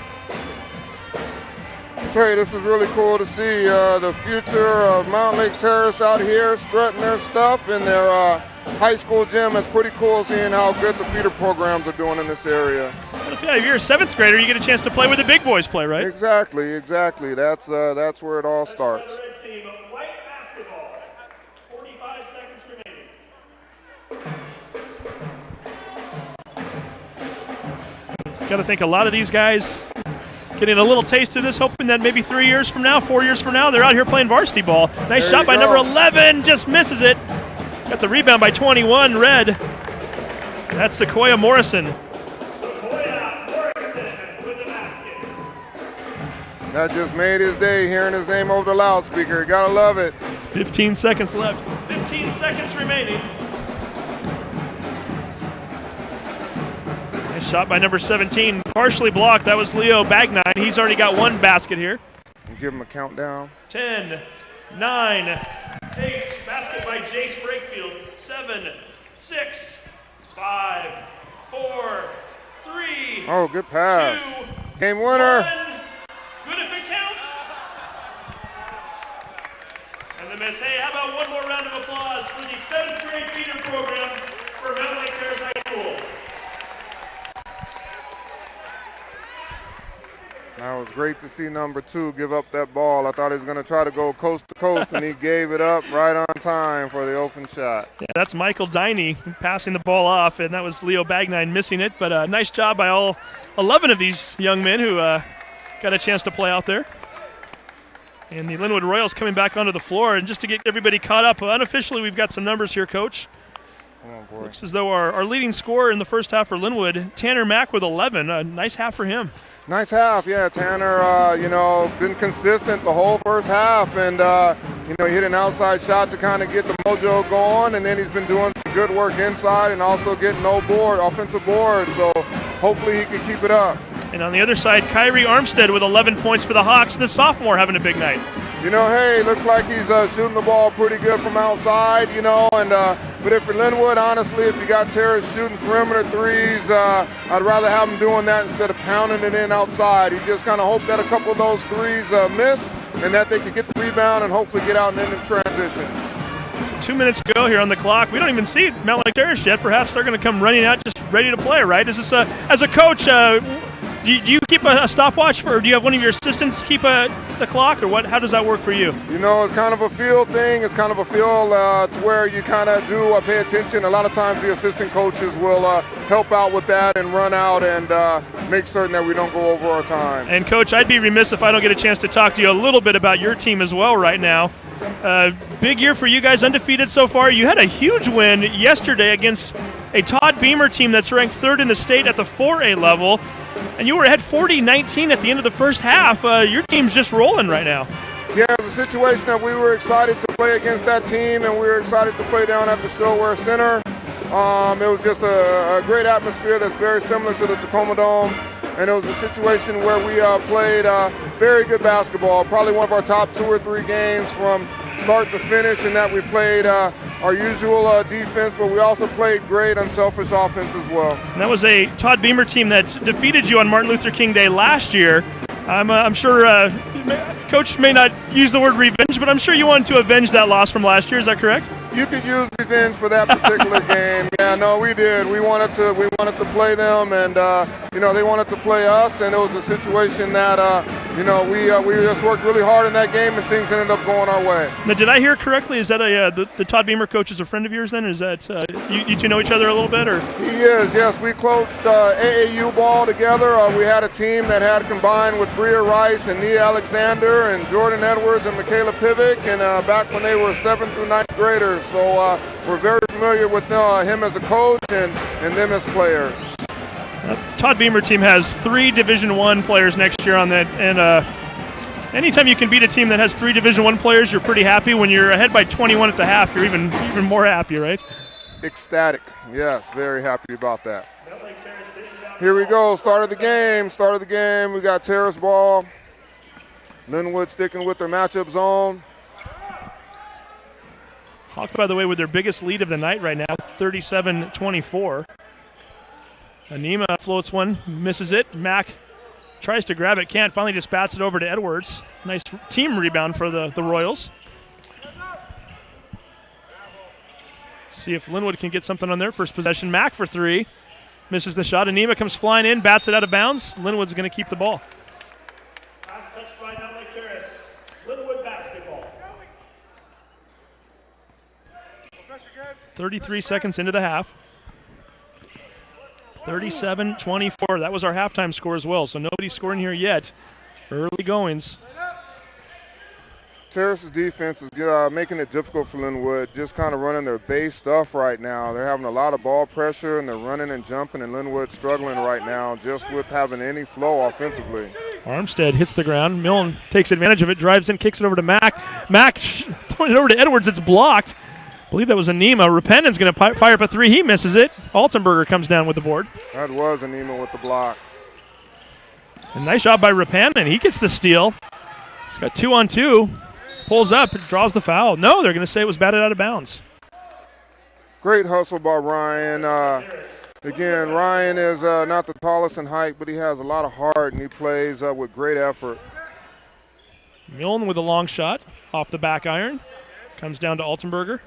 Terry, this is really cool to see the future of Mountlake Terrace out here strutting their stuff in their high school gym. It's pretty cool seeing how good the feeder programs are doing in this area. Well, if you're a 7th grader, you get a chance to play where the big boys play, right? Exactly. That's where it all starts. White basketball. 45 seconds remaining. Got to think a lot of these guys getting a little taste of this, hoping that maybe 3 years from now, 4 years from now, they're out here playing varsity ball. Nice shot by number 11, just misses it. Got the rebound by 21, Red. That's Sequoia Morrison. Sequoia Morrison with the basket. That just made his day, hearing his name over the loudspeaker. Gotta love it. 15 seconds left. 15 seconds remaining. Nice shot by number 17. Partially blocked. That was Leo Bagnine. He's already got 1 basket here. Give him a countdown. 10, 9, 8. Basket by Jace Brakefield. 7, 6, 5, 4, 3. Oh, good pass. 2, Game winner. 1. Good if it counts. And the miss. Hey, how about 1 more round of applause for the 7th grade feeder program for Mountlake Terrace High School. That was great to see number 2 give up that ball. I thought he was going to try to go coast to coast, and he gave it up right on time for the open shot. Yeah, that's Michael Diney passing the ball off, and that was Leo Bagnine missing it. But nice job by all 11 of these young men who got a chance to play out there. And the Lynnwood Royals coming back onto the floor. And just to get everybody caught up, unofficially we've got some numbers here, Coach. Come on, boy. Looks as though our leading scorer in the first half for Lynnwood, Tanner Mack with 11. A nice half for him. Nice half, yeah. Tanner, been consistent the whole first half, and he hit an outside shot to kind of get the mojo going, and then he's been doing some good work inside and also getting offensive board. So hopefully he can keep it up. And on the other side, Kyrie Armstead with 11 points for the Hawks. The sophomore having a big night. Hey, looks like he's shooting the ball pretty good from outside, but if you're Lynnwood, honestly, if you got Terrace shooting perimeter threes, I'd rather have him doing that instead of pounding it in outside. You just kind of hope that a couple of those threes miss and that they can get the rebound and hopefully get out and into transition. 2 minutes to go here on the clock. We don't even see Mountlake Terrace yet. Perhaps they're going to come running out just ready to play, right? Is this as a coach, do you keep a stopwatch, or do you have one of your assistants keep the clock, or what? How does that work for you? It's kind of a feel thing. It's kind of a feel to where you kind of do pay attention. A lot of times the assistant coaches will help out with that and run out and make certain that we don't go over our time. And, Coach, I'd be remiss if I don't get a chance to talk to you a little bit about your team as well right now. Big year for you guys, undefeated so far. You had a huge win yesterday against a Todd Beamer team that's ranked 3rd in the state at the 4A level. And you were ahead 40-19 at the end of the first half. Your team's just rolling right now. Yeah, it was a situation that we were excited to play against that team, and we were excited to play down at the Showware Center. It was just a great atmosphere that's very similar to the Tacoma Dome. And it was a situation where we played very good basketball, probably one of our top 2 or 3 games from start to finish, in that we played our usual defense, but we also played great unselfish offense as well. And that was a Todd Beamer team that defeated you on Martin Luther King Day last year. I'm sure Coach may not use the word revenge, but I'm sure you wanted to avenge that loss from last year. Is that correct? You could use revenge for that particular game. Yeah, no, we did. We wanted to play them, and they wanted to play us, and it was a situation that you know, we just worked really hard in that game, and things ended up going our way. Now, did I hear correctly? Is that the Todd Beamer coach is a friend of yours then? Is that you two know each other a little bit? Or He is, yes. We closed AAU ball together. We had a team that had combined with Bria Rice and Nia Alexander and Jordan Edwards and Michaela Pivick, and back when they were 7th through 9th graders. So we're very familiar with him as a coach and them as players. Todd Beamer team has 3 Division I players next year on that, and anytime you can beat a team that has 3 Division I players, you're pretty happy. When you're ahead by 21 at the half, you're even more happy, right? Ecstatic, yes, very happy about that. Here we go, start of the game. We got Terrace ball. Lynnwood sticking with their matchup zone. Hawks, by the way, with their biggest lead of the night right now, 37-24. Anima floats one, misses it. Mack tries to grab it, can't. Finally just bats it over to Edwards. Nice team rebound for the Royals. Let's see if Lynnwood can get something on their first possession. Mack for 3. Misses the shot. Anima comes flying in, bats it out of bounds. Lynnwood's going to keep the ball. Last touch by Mountlake Terrace. Lynnwood basketball. 33 seconds into the half. 37-24. That was our halftime score as well, so nobody's scoring here yet. Early goings. Terrace's defense is making it difficult for Lynnwood, just kind of running their base stuff right now. They're having a lot of ball pressure, and they're running and jumping, and Lynnwood struggling right now just with having any flow offensively. Armstead hits the ground. Milne takes advantage of it, drives in, kicks it over to Mack. Mack throwing it over to Edwards. It's blocked. I believe that was Anima. Rapendon's going to fire up a 3. He misses it. Altenberger comes down with the board. That was Anima with the block. A nice job by Rapendon. He gets the steal. He's got 2-on-2. Pulls up, draws the foul. No, they're going to say it was batted out of bounds. Great hustle by Ryan. Again, Ryan is not the tallest in height, but he has a lot of heart, and he plays with great effort. Milne with a long shot off the back iron. Comes down to Altenberger.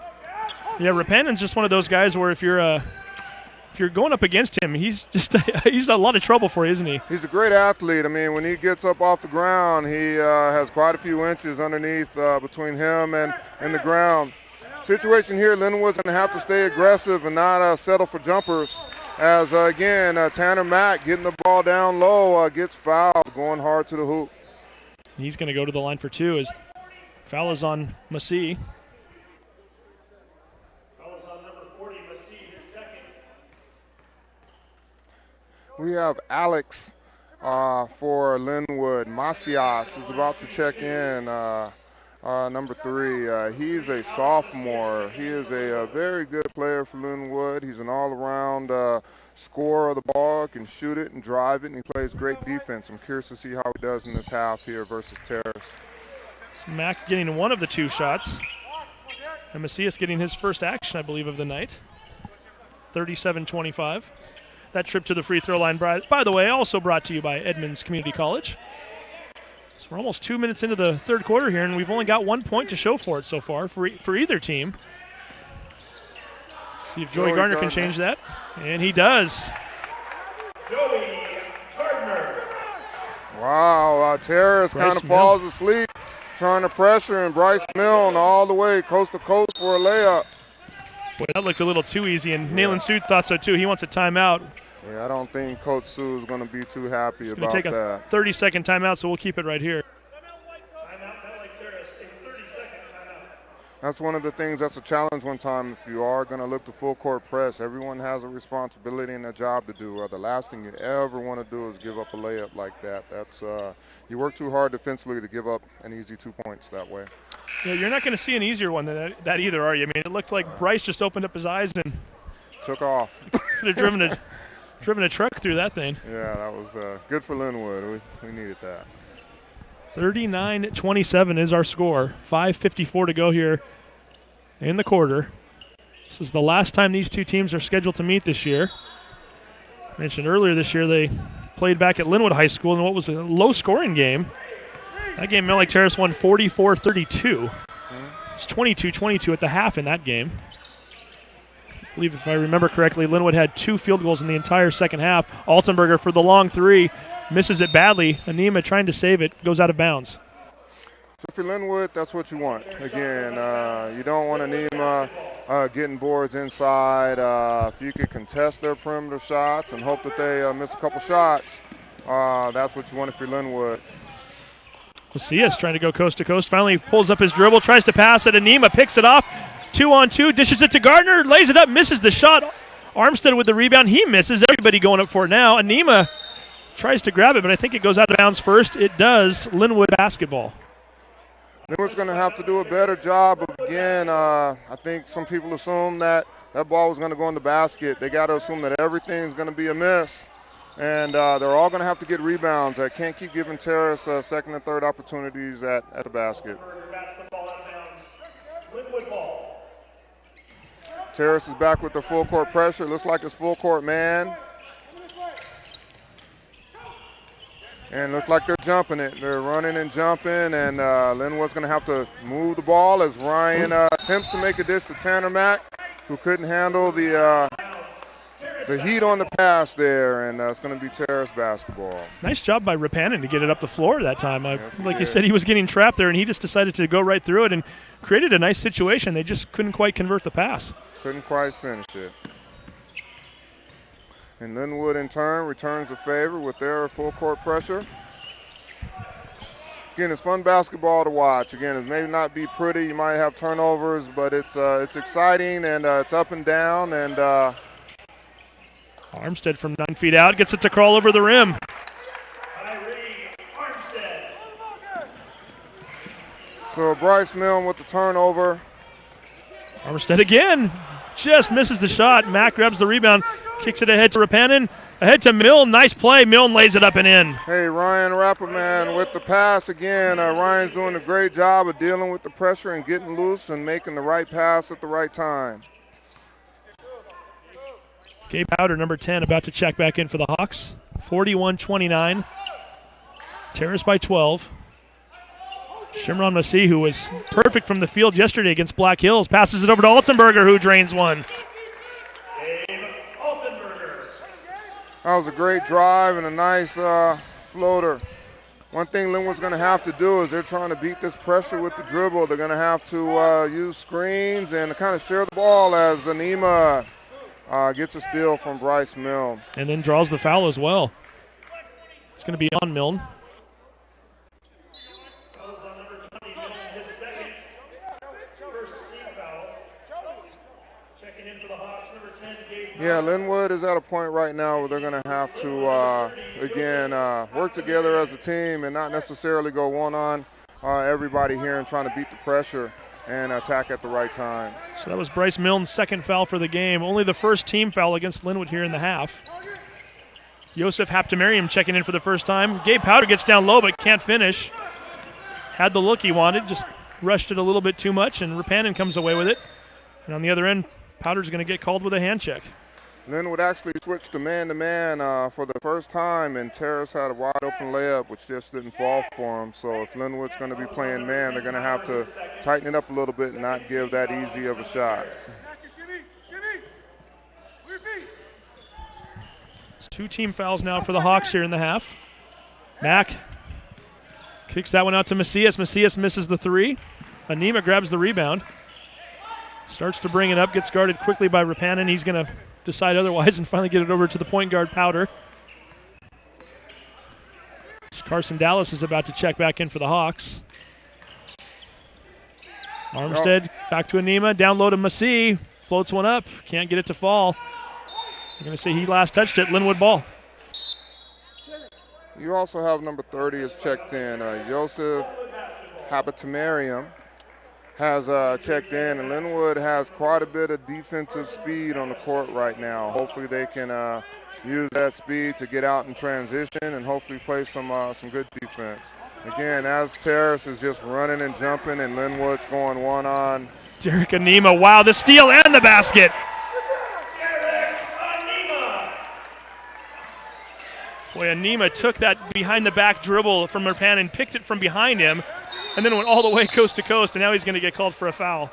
Yeah, Rapendon's just one of those guys where if you're going up against him, he's a lot of trouble for you, isn't he? He's a great athlete. I mean, when he gets up off the ground, he has quite a few inches underneath between him and the ground. Situation here, Lynnwood's going to have to stay aggressive and not settle for jumpers. As, again, Tanner Mack getting the ball down low, gets fouled, going hard to the hoop. He's going to go to the line for 2 as foul is on Massey. We have Alex for Lynnwood. Macias is about to check in, number 3. He's a sophomore. He is a very good player for Lynnwood. He's an all-around scorer of the ball, can shoot it and drive it, and he plays great defense. I'm curious to see how he does in this half here versus Terrace. So Mack getting one of the 2 shots. And Macias getting his first action, I believe, of the night. 37-25. That trip to the free throw line, by the way, also brought to you by Edmonds Community College. So we're almost 2 minutes into the third quarter here, and we've only got 1 point to show for it so far for either team. See if Joey Gardner can change that. And he does. Joey Gardner. Wow, Terrace kind of falls asleep, trying to pressure, and Bryce Milne all the way coast to coast for a layup. Boy, that looked a little too easy, and Nayland Suit thought so too. He wants a timeout. Yeah, I don't think Coach Sue is going to be too happy about that. He's going to take a 30-second timeout, so we'll keep it right here. That's one of the things that's a challenge one time. If you are going to look to full court press, everyone has a responsibility and a job to do. The last thing you ever want to do is give up a layup like that. That's you work too hard defensively to give up an easy 2 points that way. Yeah, you're not going to see an easier one than that either, are you? I mean, it looked like Bryce just opened up his eyes and took off. Could have driven a truck through that thing. Yeah, that was good for Lynnwood. We needed that. 39-27 is our score. 5:54 to go here in the quarter. This is the last time these 2 teams are scheduled to meet this year. I mentioned earlier this year they played back at Lynnwood High School in what was a low-scoring game. That game, Mountlake Terrace won 44-32. It's 22-22 at the half in that game. I believe, if I remember correctly, Lynnwood had 2 field goals in the entire second half. Altenberger for the long 3. misses it badly. Anima trying to save it, goes out of bounds. So for Lynnwood, that's what you want. Again, you don't want Anima getting boards inside. If you could contest their perimeter shots and hope that they miss a couple shots, that's what you want if you're Lynnwood. Macias trying to go coast to coast. Finally pulls up his dribble, tries to pass it. Anima picks it off. 2-on-2, dishes it to Gardner, lays it up, misses the shot. Armstead with the rebound. He misses. Everybody going up for it now. Anima tries to grab it, but I think it goes out of bounds first. It does. Lynnwood basketball. Lynnwood's going to have to do a better job of, again, I think some people assume that ball was going to go in the basket. They got to assume that everything's going to be a miss. And they're all going to have to get rebounds. I can't keep giving Terrace second and third opportunities at the basket. Terrace is back with the full court pressure. Looks like it's full court man. And looks like they're jumping it. They're running and jumping, and Lynnwood's going to have to move the ball as Ryan attempts to make a dish to Tanner Mack, who couldn't handle the heat on the pass there, and it's going to be Terrace basketball. Nice job by Rapanen to get it up the floor that time. Like you said, he was getting trapped there, and he just decided to go right through it and created a nice situation. They just couldn't quite convert the pass. Couldn't quite finish it. And Lynnwood, in turn, returns the favor with their full court pressure. Again, it's fun basketball to watch. Again, it may not be pretty. You might have turnovers, but it's exciting, and it's up and down. And Armstead from 9 feet out gets it to crawl over the rim. So Bryce Milne with the turnover. Armstead again. Just misses the shot. Mack grabs the rebound. Kicks it ahead to Rapanen. Ahead to Milne. Nice play. Milne lays it up and in. Hey, Ryan Rapperman with the pass again. Ryan's doing a great job of dealing with the pressure and getting loose and making the right pass at the right time. Gabe Powder, number 10, about to check back in for the Hawks. 41-29. Terrace by 12. Shimron Masih, who was perfect from the field yesterday against Black Hills, passes it over to Altenberger, who drains one. That was a great drive and a nice floater. One thing Lynnwood's going to have to do is they're trying to beat this pressure with the dribble. They're going to have to use screens and kind of share the ball as Anima gets a steal from Bryce Milne. And then draws the foul as well. It's going to be on Milne. Yeah, Lynnwood is at a point right now where they're going to have to, again, work together as a team and not necessarily go one-on everybody here and trying to beat the pressure and attack at the right time. So that was Bryce Milne's second foul for the game. Only the first team foul against Lynnwood here in the half. Yosef Haptamariam checking in for the first time. Gabe Powder gets down low but can't finish. Had the look he wanted, just rushed it a little bit too much, and Rapanen comes away with it. And on the other end, Powder's going to get called with a hand check. Lynnwood actually switched to man-to-man for the first time, and Terrace had a wide-open layup, which just didn't fall for him. So if Lynnwood's going to be playing man, they're going to have to tighten it up a little bit and not give that easy of a shot. It's 2 team fouls now for the Hawks here in the half. Mack kicks that one out to Macias. Macias misses the 3. Anima grabs the rebound. Starts to bring it up, gets guarded quickly by Rapanen. He's going to decide otherwise and finally get it over to the point guard, Powder. Carson Dallas is about to check back in for the Hawks. Armstead back to Anima, down low to Masih. Floats one up, can't get it to fall. I'm going to say he last touched it, Lynnwood ball. You also have number 30 is checked in. Yosef Habatamariam has checked in, and Lynnwood has quite a bit of defensive speed on the court right now. Hopefully they can use that speed to get out in transition and hopefully play some good defense. Again, as Terrace is just running and jumping and Lynnwood's going one-on. Derek Anima, wow, the steal and the basket. Boy, Anima took that behind-the-back dribble from Rapanen, picked it from behind him, and then went all the way coast to coast, and now he's going to get called for a foul.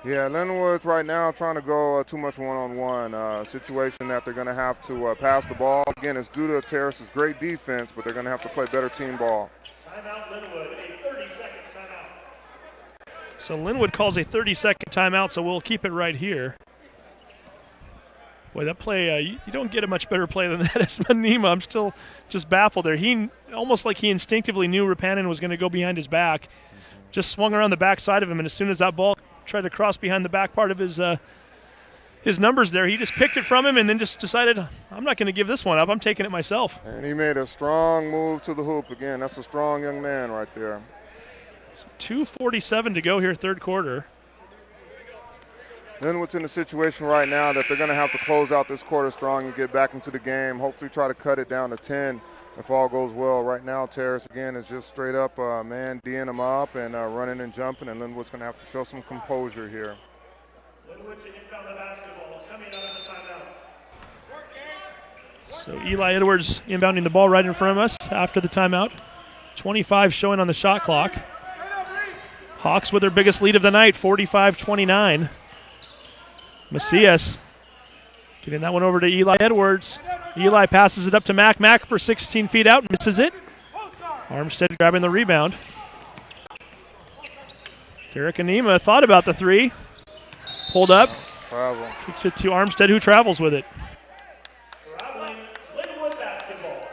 Yeah, Lynnwood's right now trying to go too much one-on-one situation that they're going to have to pass the ball. Again, it's due to Terrace's great defense, but they're going to have to play better team ball. Timeout Lynnwood, a 30-second timeout. So Lynnwood calls a 30-second timeout, so we'll keep it right here. Boy, that play, you don't get a much better play than that as Manima. I'm still just baffled there. He almost like he instinctively knew Rapanen was going to go behind his back. Just swung around the back side of him, and as soon as that ball tried to cross behind the back part of his numbers there, he just picked it from him and then just decided, I'm not going to give this one up. I'm taking it myself. And he made a strong move to the hoop again. That's a strong young man right there. So 2:47 to go here, third quarter. Lynnwood's in a situation right now that they're going to have to close out this quarter strong and get back into the game. Hopefully try to cut it down to 10 if all goes well. Right now, Terrace, again, is just straight up man D'ing them up and running and jumping, and Lynnwood's going to have to show some composure here. Lynnwood to inbound the basketball, coming out of the timeout. So Eli Edwards inbounding the ball right in front of us after the timeout. 25 showing on the shot clock. Hawks with their biggest lead of the night, 45-29. Macias getting that one over to Eli Edwards. Eli passes it up to Mac. Mac for 16 feet out, misses it. Armstead grabbing the rebound. Derek Anima thought about the three. Pulled up. Travel. Kicks it to Armstead, who travels with it. Traveling Lynnwood basketball.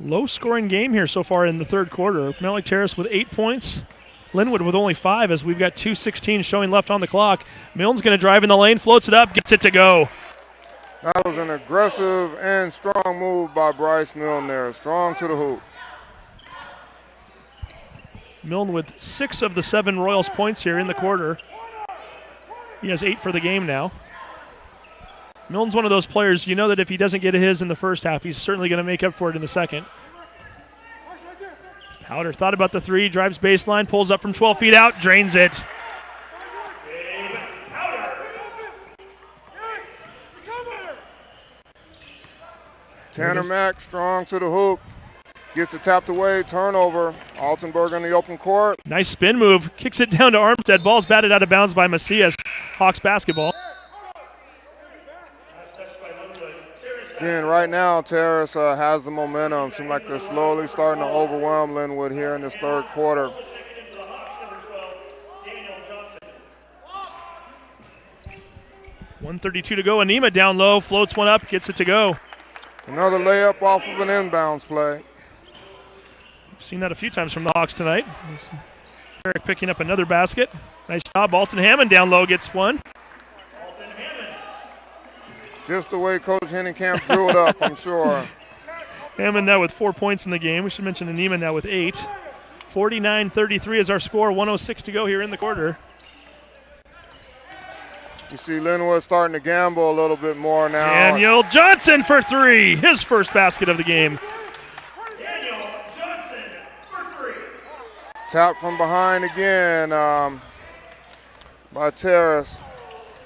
Low-scoring game here so far in the third quarter. Mountlake Terrace with 8 points. Lynnwood with only 5 as we've got 2:16 showing left on the clock. Milne's going to drive in the lane, floats it up, gets it to go. That was an aggressive and strong move by Bryce Milne there. Strong to the hoop. Milne with 6 of the 7 Royals points here in the quarter. He has 8 for the game now. Milne's one of those players, you know that if he doesn't get his in the first half, he's certainly going to make up for it in the second. Powder thought about the three, drives baseline, pulls up from 12 feet out, drains it. Tanner Mack strong to the hoop. Gets it tapped away, turnover. Altenberg in the open court. Nice spin move, kicks it down to Armstead. Ball's batted out of bounds by Macias. Hawks basketball. Again, right now, Terrace has the momentum. Seems like they're slowly starting to overwhelm Lynnwood here in this third quarter. .132 to go. Anima down low, floats one up, gets it to go. Another layup off of an inbounds play. We've seen that a few times from the Hawks tonight. Eric picking up another basket. Nice job. Alton Hammond down low gets one. Just the way Coach Hennenkamp drew it up, I'm sure. Hammond now with 4 points in the game. We should mention Anima now with 8. 49-33 is our score. 1:06 to go here in the quarter. You see Lynnwood starting to gamble a little bit more now. Daniel Johnson for 3. His first basket of the game. Daniel Johnson for 3. Tap from behind again by Terrace.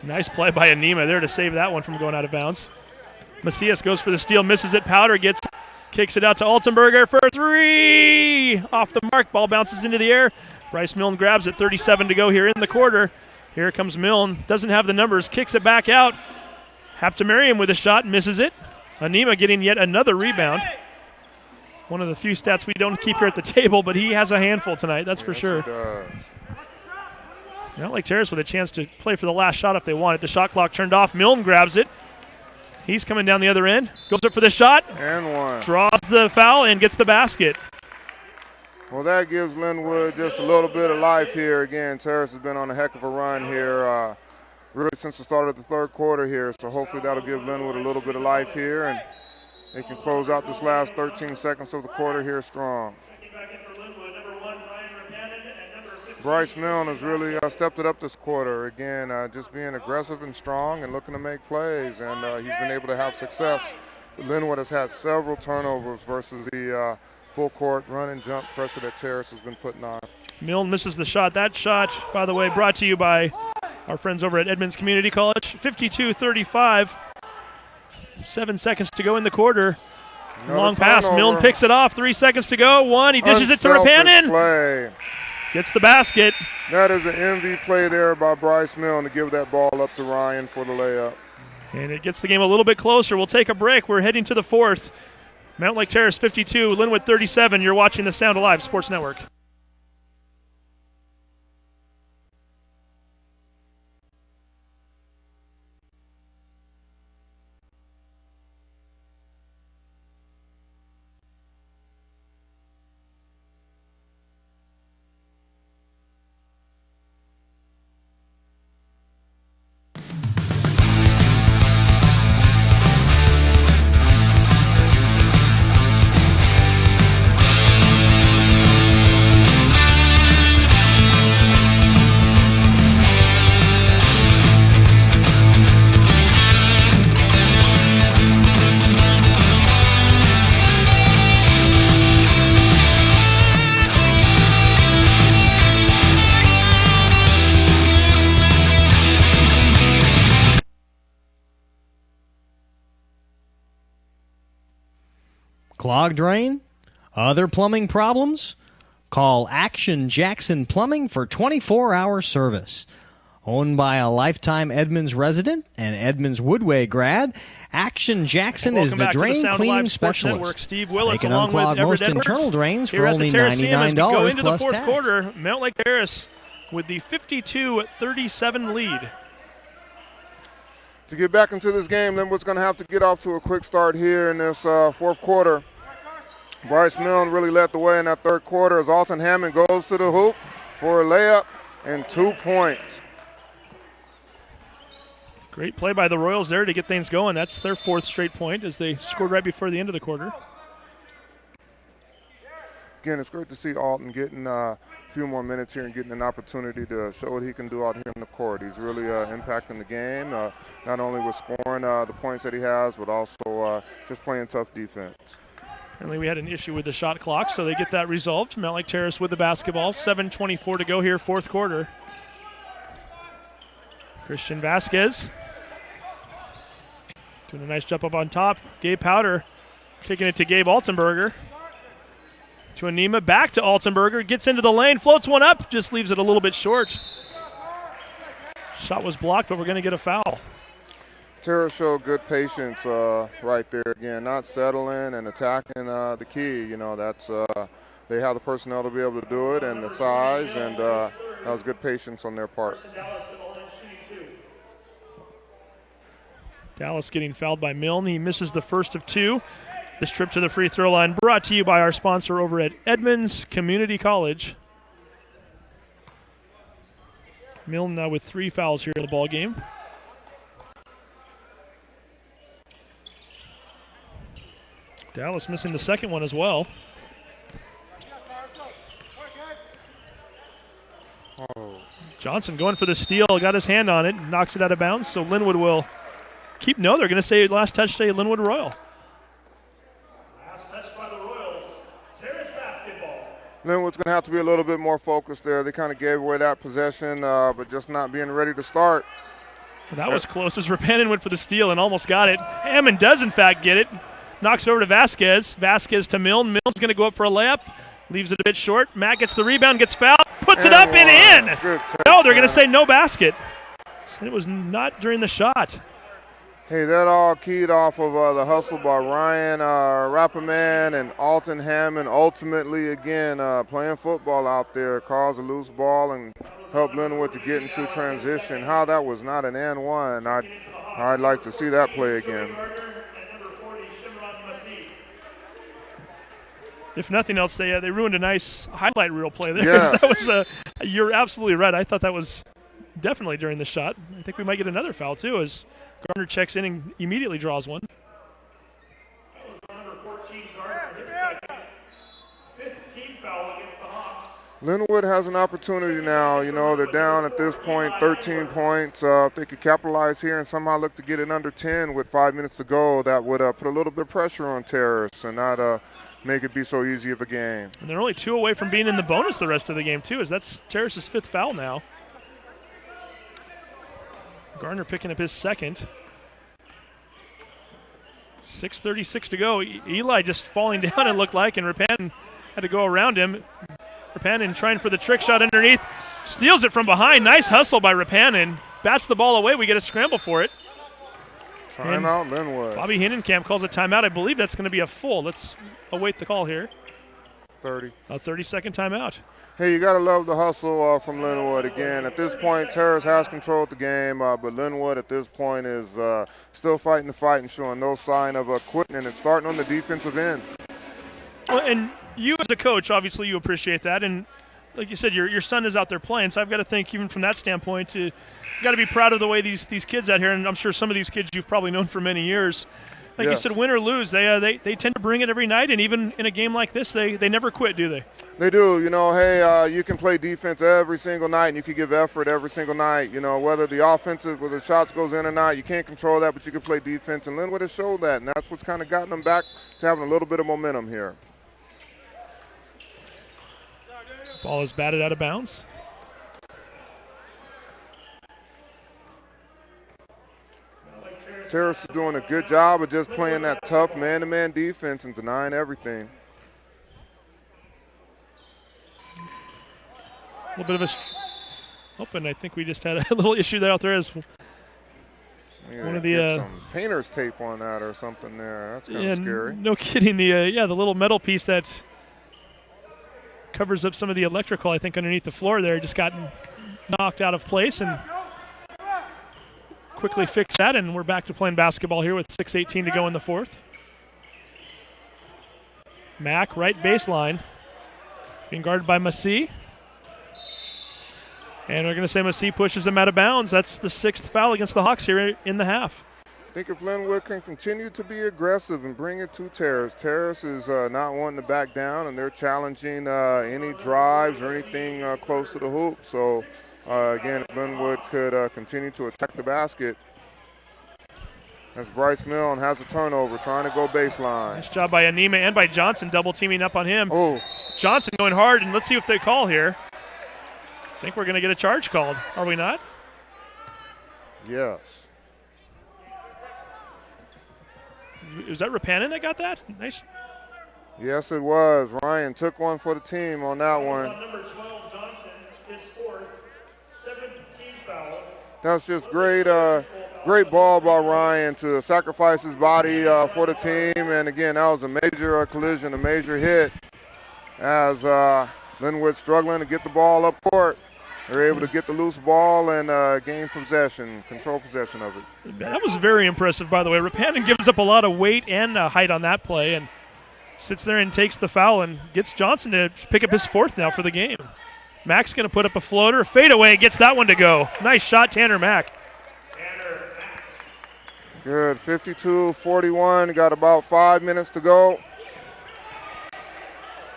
Nice play by Anima there to save that one from going out of bounds. Macias goes for the steal, misses it. Powder kicks it out to Altenberger for 3. Off the mark, ball bounces into the air. Bryce Milne grabs it, 37 to go here in the quarter. Here comes Milne, doesn't have the numbers, kicks it back out. Haptamariam with a shot, misses it. Anima getting yet another rebound. One of the few stats we don't keep here at the table, but he has a handful tonight, that's for sure. He does. Mountlake Terrace with a chance to play for the last shot if they want it. The shot clock turned off. Milne grabs it. He's coming down the other end. Goes up for the shot. And one. Draws the foul and gets the basket. Well, that gives Lynnwood just a little bit of life here. Again, Terrace has been on a heck of a run here really since the start of the third quarter here. So hopefully that'll give Lynnwood a little bit of life here, and they can close out this last 13 seconds of the quarter here strong. Bryce Milne has really stepped it up this quarter. Again, just being aggressive and strong and looking to make plays, and he's been able to have success. Lynnwood has had several turnovers versus the full court run and jump pressure that Terrace has been putting on. Milne misses the shot. That shot, by the way, brought to you by our friends over at Edmonds Community College. 52-35. 7 seconds to go in the quarter. Another Long pass. turnover. Milne picks it off. 3 seconds to go. One. He dishes it to Unselfish Rapanen. play. Gets the basket. That is an MV play there by Bryce Milne to give that ball up to Ryan for the layup. And it gets the game a little bit closer. We'll take a break. We're heading to the fourth. Mountlake Terrace 52, Lynnwood 37. You're watching the Sound Alive Sports Network. Clogged drain? Other plumbing problems? Call Action Jackson Plumbing for 24-hour service. Owned by a lifetime Edmonds resident and Edmonds Woodway grad, Action Jackson is Welcome the back to the drain Sound cleaning Alive Sports Network. specialist. Steve They Willits can along with unclog Everett most Edwards internal drains here for at only the Terrace as we go $99 into the plus fourth tax. quarter. Mountlake Terrace with the 52-37 lead. To get back into this game, Lynnwood's going to have to get off to a quick start here in this fourth quarter. Bryce Milne really led the way in that third quarter as Alton Hammond goes to the hoop for a layup and 2 points. Great play by the Royals there to get things going. That's their fourth straight point as they scored right before the end of the quarter. Again, it's great to see Alton getting a few more minutes here and getting an opportunity to show what he can do out here in the court. He's really impacting the game, not only with scoring the points that he has, but also just playing tough defense. Apparently we had an issue with the shot clock, so they get that resolved. Mountlake Terrace with the basketball. 7:24 to go here, fourth quarter. Christian Vasquez doing a nice jump up on top. Gabe Powder kicking it to Gabe Altenberger. To Anima, back to Altenberger. Gets into the lane, floats one up, just leaves it a little bit short. Shot was blocked, but we're going to get a foul. Terrace showed good patience right there again, not settling and attacking the key. You know, that's they have the personnel to be able to do it and the size, and that was good patience on their part. Dallas getting fouled by Milne. He misses the first of two. This trip to the free throw line brought to you by our sponsor over at Edmonds Community College. Milne now with 3 fouls here in the ball game. Dallas missing the second one as well. Johnson going for the steal, got his hand on it, knocks it out of bounds, so Lynnwood will keep. No, they're going to say last touch stay Lynnwood Royal. Last touch by the Royals. Terrace basketball. Lynnwood's going to have to be a little bit more focused there. They kind of gave away that possession, but just not being ready to start. That was close as Rapanen went for the steal and almost got it. Hammond does, in fact, get it. Knocks over to Vasquez. Vasquez to Milne. Milne's going to go up for a layup. Leaves it a bit short. Matt gets the rebound, gets fouled, puts it up and in. No, they're going to say no basket. It was not during the shot. Hey, that all keyed off of the hustle by Ryan Rapperman and Alton Hammond. Ultimately, again, playing football out there, caused a loose ball and helped Lynnwood to get into transition. How that was not an and one, I'd like to see that play again. If nothing else, they ruined a nice highlight reel play there. Yes. That was you're absolutely right. I thought that was definitely during the shot. I think we might get another foul too as Gardner checks in and immediately draws one. That was number 14, Gardner, his second. 15th foul against the Hawks. Lynnwood has an opportunity now. You know, they're down at this point, 13 points. If they could capitalize here and somehow look to get it under 10 with 5 minutes to go, that would put a little bit of pressure on Terrace and not make it be so easy of a game. And they're only 2 away from being in the bonus the rest of the game too, as that's Terrace's 5th foul now. Gardner picking up his second. 6:36 to go. Eli just falling down, it looked like, and Rapanen had to go around him. Rapanen trying for the trick shot underneath. Steals it from behind. Nice hustle by Rapanen. Bats the ball away. We get a scramble for it. Timeout, Lynnwood. Bobby Hinnenkamp calls a timeout. I believe that's going to be a full. Let's await the call here. 30. A 30-second timeout. Hey, you got to love the hustle from Lynnwood. Again, at this point, Terrace has controlled the game, but Lynnwood at this point is still fighting the fight and showing no sign of quitting, and it's starting on the defensive end. Well, and you as a coach, obviously you appreciate that, and like you said, your son is out there playing, so I've got to think even from that standpoint, you got to be proud of the way these kids out here, and I'm sure some of these kids you've probably known for many years. Like yes. You said, win or lose, they tend to bring it every night, and even in a game like this, they never quit, do they? They do. You know, hey, you can play defense every single night, and you can give effort every single night. You know, whether the offensive, whether the shots goes in or not, you can't control that, but you can play defense, and Lynnwood has showed that, and that's what's kind of gotten them back to having a little bit of momentum here. Ball is batted out of bounds. Terrace is doing a good job of just playing that tough man-to-man defense and denying everything. A little bit of and I think we just had a little issue there out there as one of the some painter's tape on that or something there. That's kind of scary. No kidding. The little metal piece that covers up some of the electrical, I think, underneath the floor there just got knocked out of place, and quickly fix that, and we're back to playing basketball here with 6:18 to go in the fourth. Mack, right baseline, being guarded by Massey. And we're going to say Massey pushes him out of bounds. That's the 6th foul against the Hawks here in the half. I think if Lynnwood can continue to be aggressive and bring it to Terrace, Terrace is not wanting to back down, and they're challenging any drives or anything close to the hoop. So, again, if Lynnwood could continue to attack the basket, as Bryce Milne has a turnover, trying to go baseline. Nice job by Anima and by Johnson, double teaming up on him. Oh. Johnson going hard, and let's see if they call here. I think we're going to get a charge called. Are we not? Yes. Was that Rapanen that got that? Nice. Yes, it was. Ryan took one for the team on that one. Number 12, Johnson, his 4th, 7th team foul. That's just great ball by Ryan to sacrifice his body for the team. And, again, that was a major collision, a major hit as Lynnwood struggling to get the ball up court. They're able to get the loose ball and gain possession, control possession of it. That was very impressive, by the way. Rapanen gives up a lot of weight and height on that play and sits there and takes the foul and gets Johnson to pick up his 4th now for the game. Mack's going to put up a floater. Fadeaway, gets that one to go. Nice shot, Tanner Mack. Good, 52-41. Got about 5 minutes to go.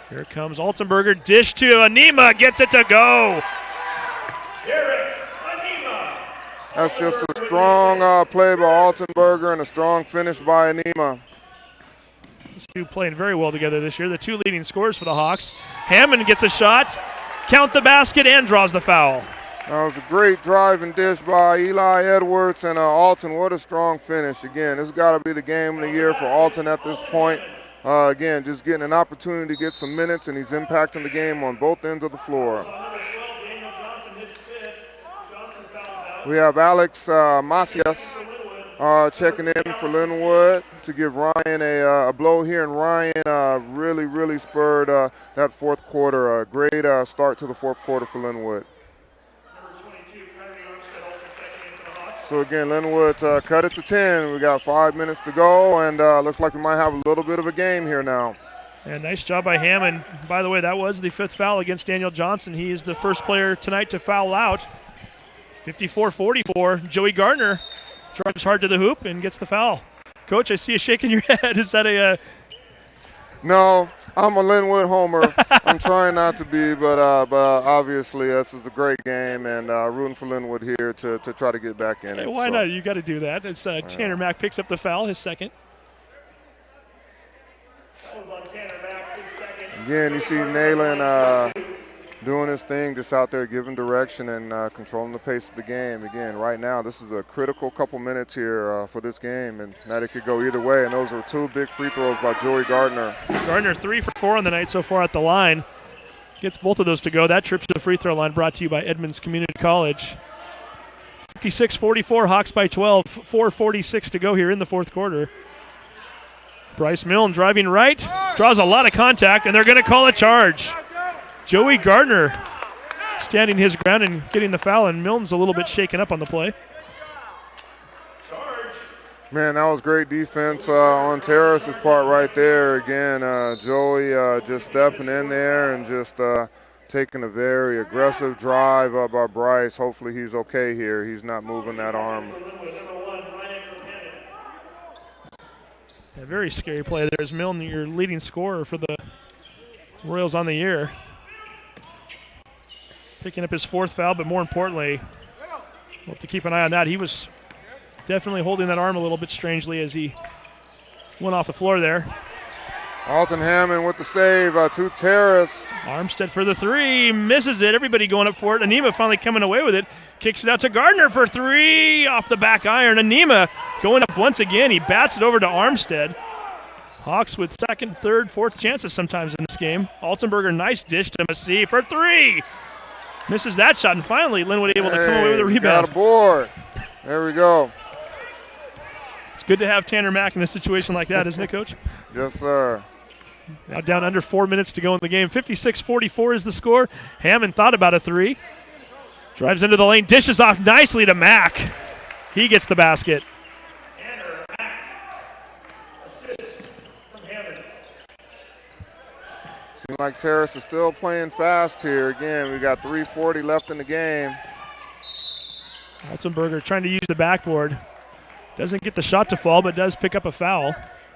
Here comes Altenberger. Dish to Anima. Gets it to go. That's just a strong play by Altenberger and a strong finish by Anima. These two playing very well together this year. The 2 leading scorers for the Hawks. Hammond gets a shot, count the basket, and draws the foul. That was a great drive and dish by Eli Edwards and Alton. What a strong finish. Again, this has got to be the game of the year for Alton at this point. Again, just getting an opportunity to get some minutes, and he's impacting the game on both ends of the floor. We have Alex Macias checking in for Lynnwood to give Ryan a blow here, and Ryan really spurred that fourth quarter. A great start to the fourth quarter for Lynnwood. So again, Lynnwood cut it to 10. We got 5 minutes to go, and looks like we might have a little bit of a game here now. And nice job by Hammond. By the way, that was the 5th foul against Daniel Johnson. He is the first player tonight to foul out. 54-44. Joey Gardner drives hard to the hoop and gets the foul. Coach, I see you shaking your head. Is that a... No, I'm a Lynnwood homer. I'm trying not to be, but obviously this is a great game, and rooting for Lynnwood here to try to get back in it. Why not? You got to do that. It's Tanner Mack picks up the foul, his 2nd. Again, you see Nayland doing his thing, just out there giving direction and controlling the pace of the game. Again, right now, this is a critical couple minutes here for this game, and that it could go either way. And those are 2 big free throws by Joey Gardner. Gardner 3 for 4 on the night so far at the line. Gets both of those to go. That trip to the free throw line brought to you by Edmonds Community College. 56-44, Hawks by 12. 4:46 to go here in the fourth quarter. Bryce Milne driving right, draws a lot of contact, and they're going to call a charge. Joey Gardner standing his ground and getting the foul, and Milne's a little bit shaken up on the play. Man, that was great defense on Terrace's part right there. Again, Joey just stepping in there and just taking a very aggressive drive by Bryce. Hopefully he's okay here. He's not moving that arm. A very scary play. There's Milne, your leading scorer for the Royals on the year. Picking up his 4th foul, but more importantly, we'll have to keep an eye on that. He was definitely holding that arm a little bit strangely as he went off the floor there. Alton Hammond with the save to Terrace. Armstead for the 3, misses it. Everybody going up for it. Anima finally coming away with it. Kicks it out to Gardner for 3 off the back iron. Anima going up once again. He bats it over to Armstead. Hawks with 2nd, 3rd, 4th chances sometimes in this game. Altenberger, nice dish to Massey for 3. Misses that shot, and finally Lynnwood able to come away with a rebound. Got a board. There we go. It's good to have Tanner Mack in a situation like that, isn't it, Coach? Yes, sir. Now down under 4 minutes to go in the game. 56-44 is the score. Hammond thought about a 3. Drives into the lane, dishes off nicely to Mack. He gets the basket. Seems like Terrace is still playing fast here. Again, we got 3:40 left in the game. Altenberger trying to use the backboard. Doesn't get the shot to fall, but does pick up a foul.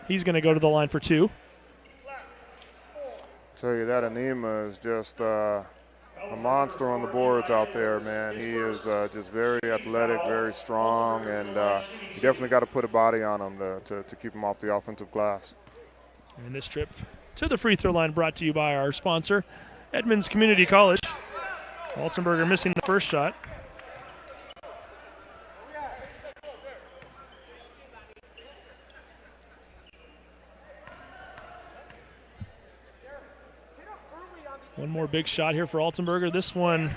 He's going to go to the line for 2. Tell you that Anima is just a monster on the boards out there, man. He is just very athletic, very strong, and you definitely got to put a body on him to keep him off the offensive glass. And this trip to the free throw line brought to you by our sponsor, Edmonds Community College. Altenberger missing the first shot. One more big shot here for Altenberger. This one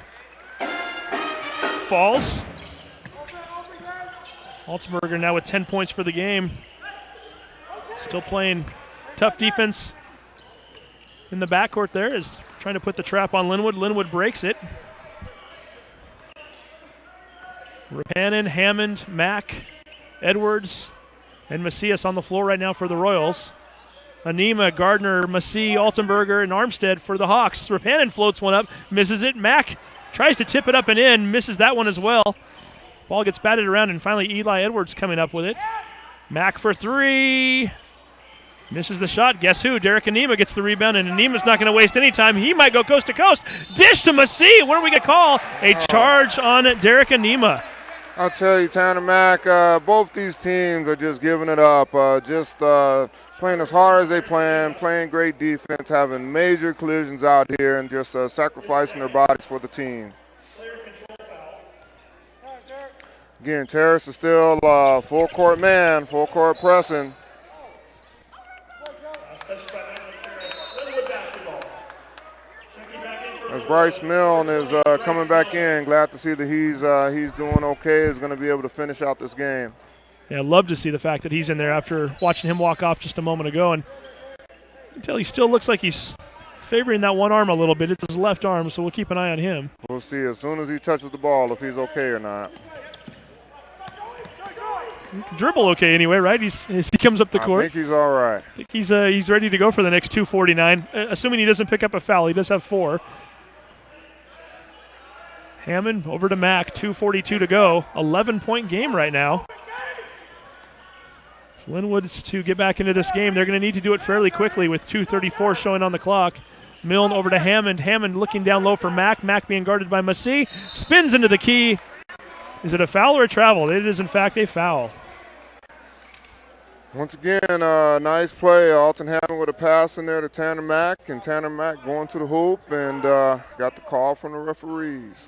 falls. Altenberger now with 10 points for the game. Still playing tough defense in the backcourt there, is trying to put the trap on Lynnwood. Lynnwood breaks it. Rapanen, Hammond, Mack, Edwards, and Macias on the floor right now for the Royals. Anima, Gardner, Massey, Altenberger, and Armstead for the Hawks. Rapanen floats one up, misses it. Mack tries to tip it up and in, misses that one as well. Ball gets batted around, and finally Eli Edwards coming up with it. Mack for 3. Misses the shot. Guess who? Derek Anima gets the rebound, and Anima's not going to waste any time. He might go coast to coast. Dish to Massey. What are we going to call? A charge on Derek Anima. I'll tell you, Tanner Mack, both these teams are just giving it up, just playing as hard as they plan, playing great defense, having major collisions out here, and just sacrificing their bodies for the team. Again, Terrace is still full court man, full court pressing. As Bryce Milne is coming back in, glad to see that he's doing okay, is going to be able to finish out this game. Yeah, I'd love to see the fact that he's in there after watching him walk off just a moment ago. And you can tell he still looks like he's favoring that one arm a little bit. It's his left arm, so we'll keep an eye on him. We'll see as soon as he touches the ball if he's okay or not. He can dribble okay anyway, right? As he comes up the court. I think he's all right. I think he's ready to go for the next 2:49, assuming he doesn't pick up a foul. He does have 4. Hammond over to Mack, 2:42 to go. 11-point game right now. If Lynnwood's to get back into this game, they're going to need to do it fairly quickly with 2:34 showing on the clock. Milne over to Hammond. Hammond looking down low for Mack. Mack being guarded by Massey. Spins into the key. Is it a foul or a travel? It is, in fact, a foul. Once again, nice play. Alton Hammond with a pass in there to Tanner Mack, and Tanner Mack going to the hoop and got the call from the referees.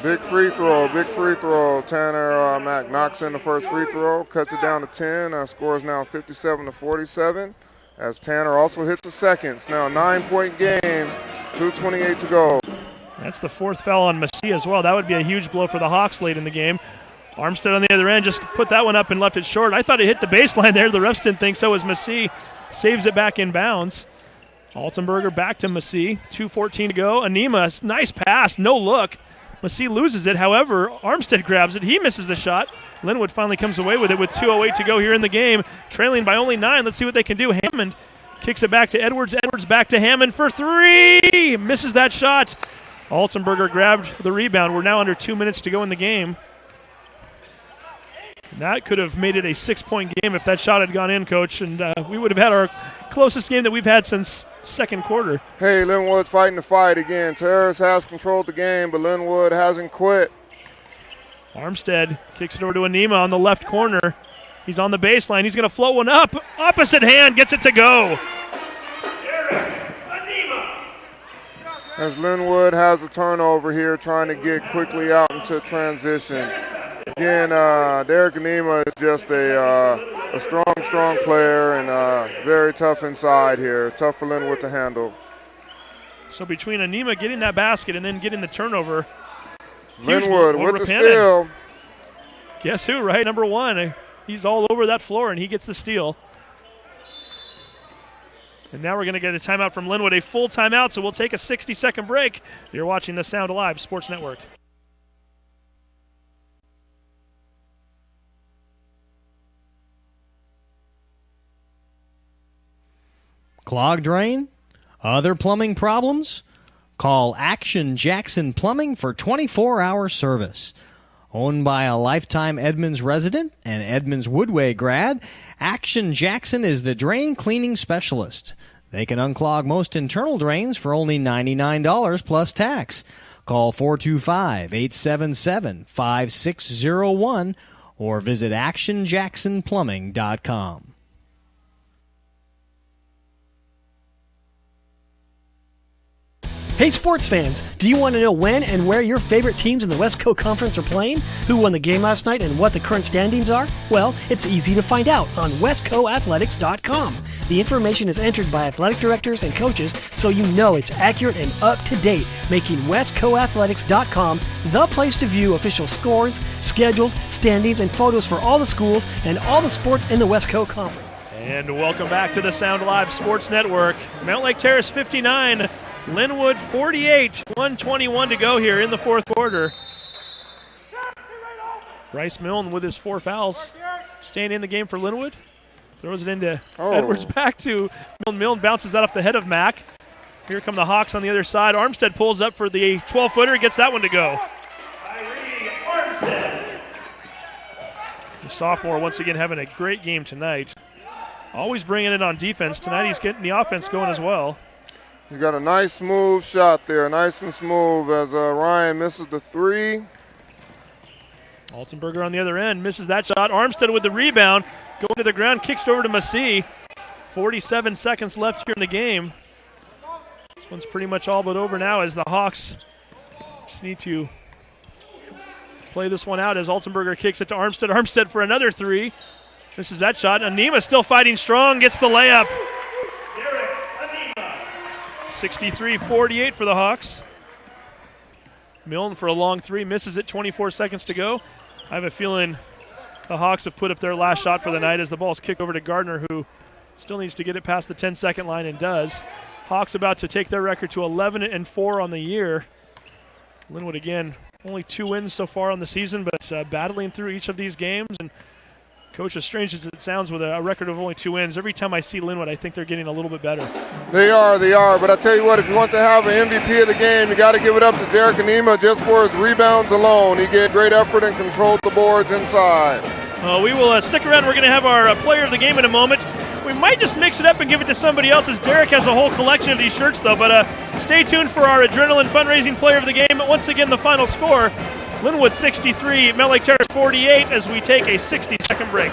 Big free throw. Tanner Mack knocks in the first free throw, cuts it down to 10. Scores now 57-47. As Tanner also hits the second. It's now a 9-point game, 2:28 to go. That's the fourth foul on Massey as well. That would be a huge blow for the Hawks late in the game. Armstead on the other end just put that one up and left it short. I thought it hit the baseline there. The refs didn't think so as Massey saves it back in bounds. Altenberger back to Massey. 2:14 to go. Anima, nice pass, no look. Massey loses it. However, Armstead grabs it. He misses the shot. Lynnwood finally comes away with it with 2:08 to go here in the game. Trailing by only 9. Let's see what they can do. Hammond kicks it back to Edwards. Edwards back to Hammond for 3. Misses that shot. Altenberger grabbed the rebound. We're now under 2 minutes to go in the game. That could have made it a 6-point game if that shot had gone in, Coach, and we would have had our closest game that we've had since second quarter. Hey, Lynnwood's fighting the fight again. Terrace has controlled the game, but Lynnwood hasn't quit. Armstead kicks it over to Anima on the left corner. He's on the baseline. He's going to float one up. Opposite hand gets it to go. As Lynnwood has a turnover here, trying to get quickly out into transition. Again, Derek Anima is just a strong player and very tough inside here. Tough for Lynnwood to handle. So between Anima getting that basket and then getting the turnover, Lynnwood with the steal. Guess who, right? Number 1. He's all over that floor, and he gets the steal. And now we're going to get a timeout from Lynnwood, a full timeout, so we'll take a 60-second break. You're watching the Sound Alive Sports Network. Clogged drain? Other plumbing problems? Call Action Jackson Plumbing for 24-hour service. Owned by a lifetime Edmonds resident and Edmonds Woodway grad, Action Jackson is the drain cleaning specialist. They can unclog most internal drains for only $99 plus tax. Call 425-877-5601 or visit actionjacksonplumbing.com. Hey sports fans, do you want to know when and where your favorite teams in the West Coast Conference are playing? Who won the game last night and what the current standings are? Well, it's easy to find out on westcoathletics.com. The information is entered by athletic directors and coaches, so you know it's accurate and up to date, making westcoathletics.com the place to view official scores, schedules, standings, and photos for all the schools and all the sports in the West Coast Conference. And welcome back to the Sound Alive Sports Network. Mountlake Terrace 59. Lynnwood 48, 1:21 to go here in the fourth quarter. Bryce Milne with his 4 fouls, staying in the game for Lynnwood. Throws it into Edwards, back to Milne. Milne bounces that off the head of Mack. Here come the Hawks on the other side. Armstead pulls up for the 12-footer, gets that one to go. The sophomore once again having a great game tonight. Always bringing it on defense. Tonight he's getting the offense going as well. He's got a nice smooth shot there, nice and smooth as Ryan misses the 3. Altenberger on the other end misses that shot. Armstead with the rebound, going to the ground, kicks it over to Massey. 47 seconds left here in the game. This one's pretty much all but over now as the Hawks just need to play this one out as Altenberger kicks it to Armstead. Armstead for another 3. Misses that shot. Anima still fighting strong, gets the layup. 63-48 for the Hawks. Milne for a long 3, misses it, 24 seconds to go. I have a feeling the Hawks have put up their last shot for the night as the ball's kicked over to Gardner, who still needs to get it past the 10-second line and does. Hawks about to take their record to 11-4 on the year. Lynnwood again, only 2 wins so far on the season, but battling through each of these games. And Coach, as strange as it sounds, with a record of only 2 wins, every time I see Lynnwood, I think they're getting a little bit better. They are. But I tell you what, if you want to have an MVP of the game, you got to give it up to Derek Anima just for his rebounds alone. He gave great effort and controlled the boards inside. We will stick around. We're going to have our player of the game in a moment. We We might just mix it up and give it to somebody else, as Derek has a whole collection of these shirts, though. But stay tuned for our Adrenaline Fundraising Player of the Game. Once again, the final score, Lynnwood 63, Mountlake Terrace 48, as we take a 60-second break.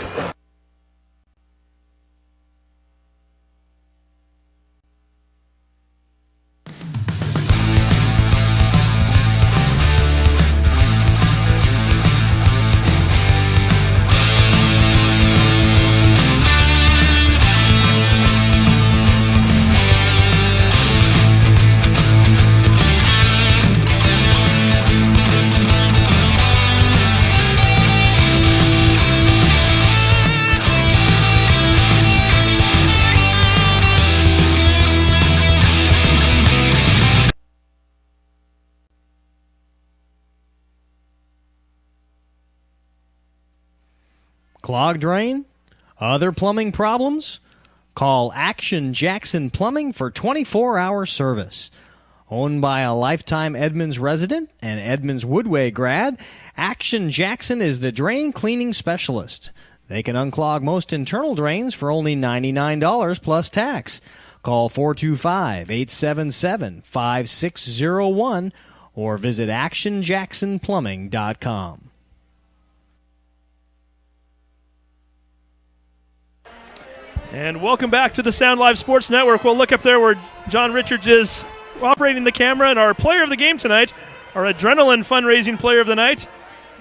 Clogged drain? Other plumbing problems? Call Action Jackson Plumbing for 24-hour service. Owned by a lifetime Edmonds resident and Edmonds Woodway grad, Action Jackson is the drain cleaning specialist. They can unclog most internal drains for only $99 plus tax. Call 425-877-5601 or visit actionjacksonplumbing.com. And welcome back to the Sound Live Sports Network. We'll look up there where John Richards is operating the camera, and our player of the game tonight, our Adrenaline Fundraising Player of the Night,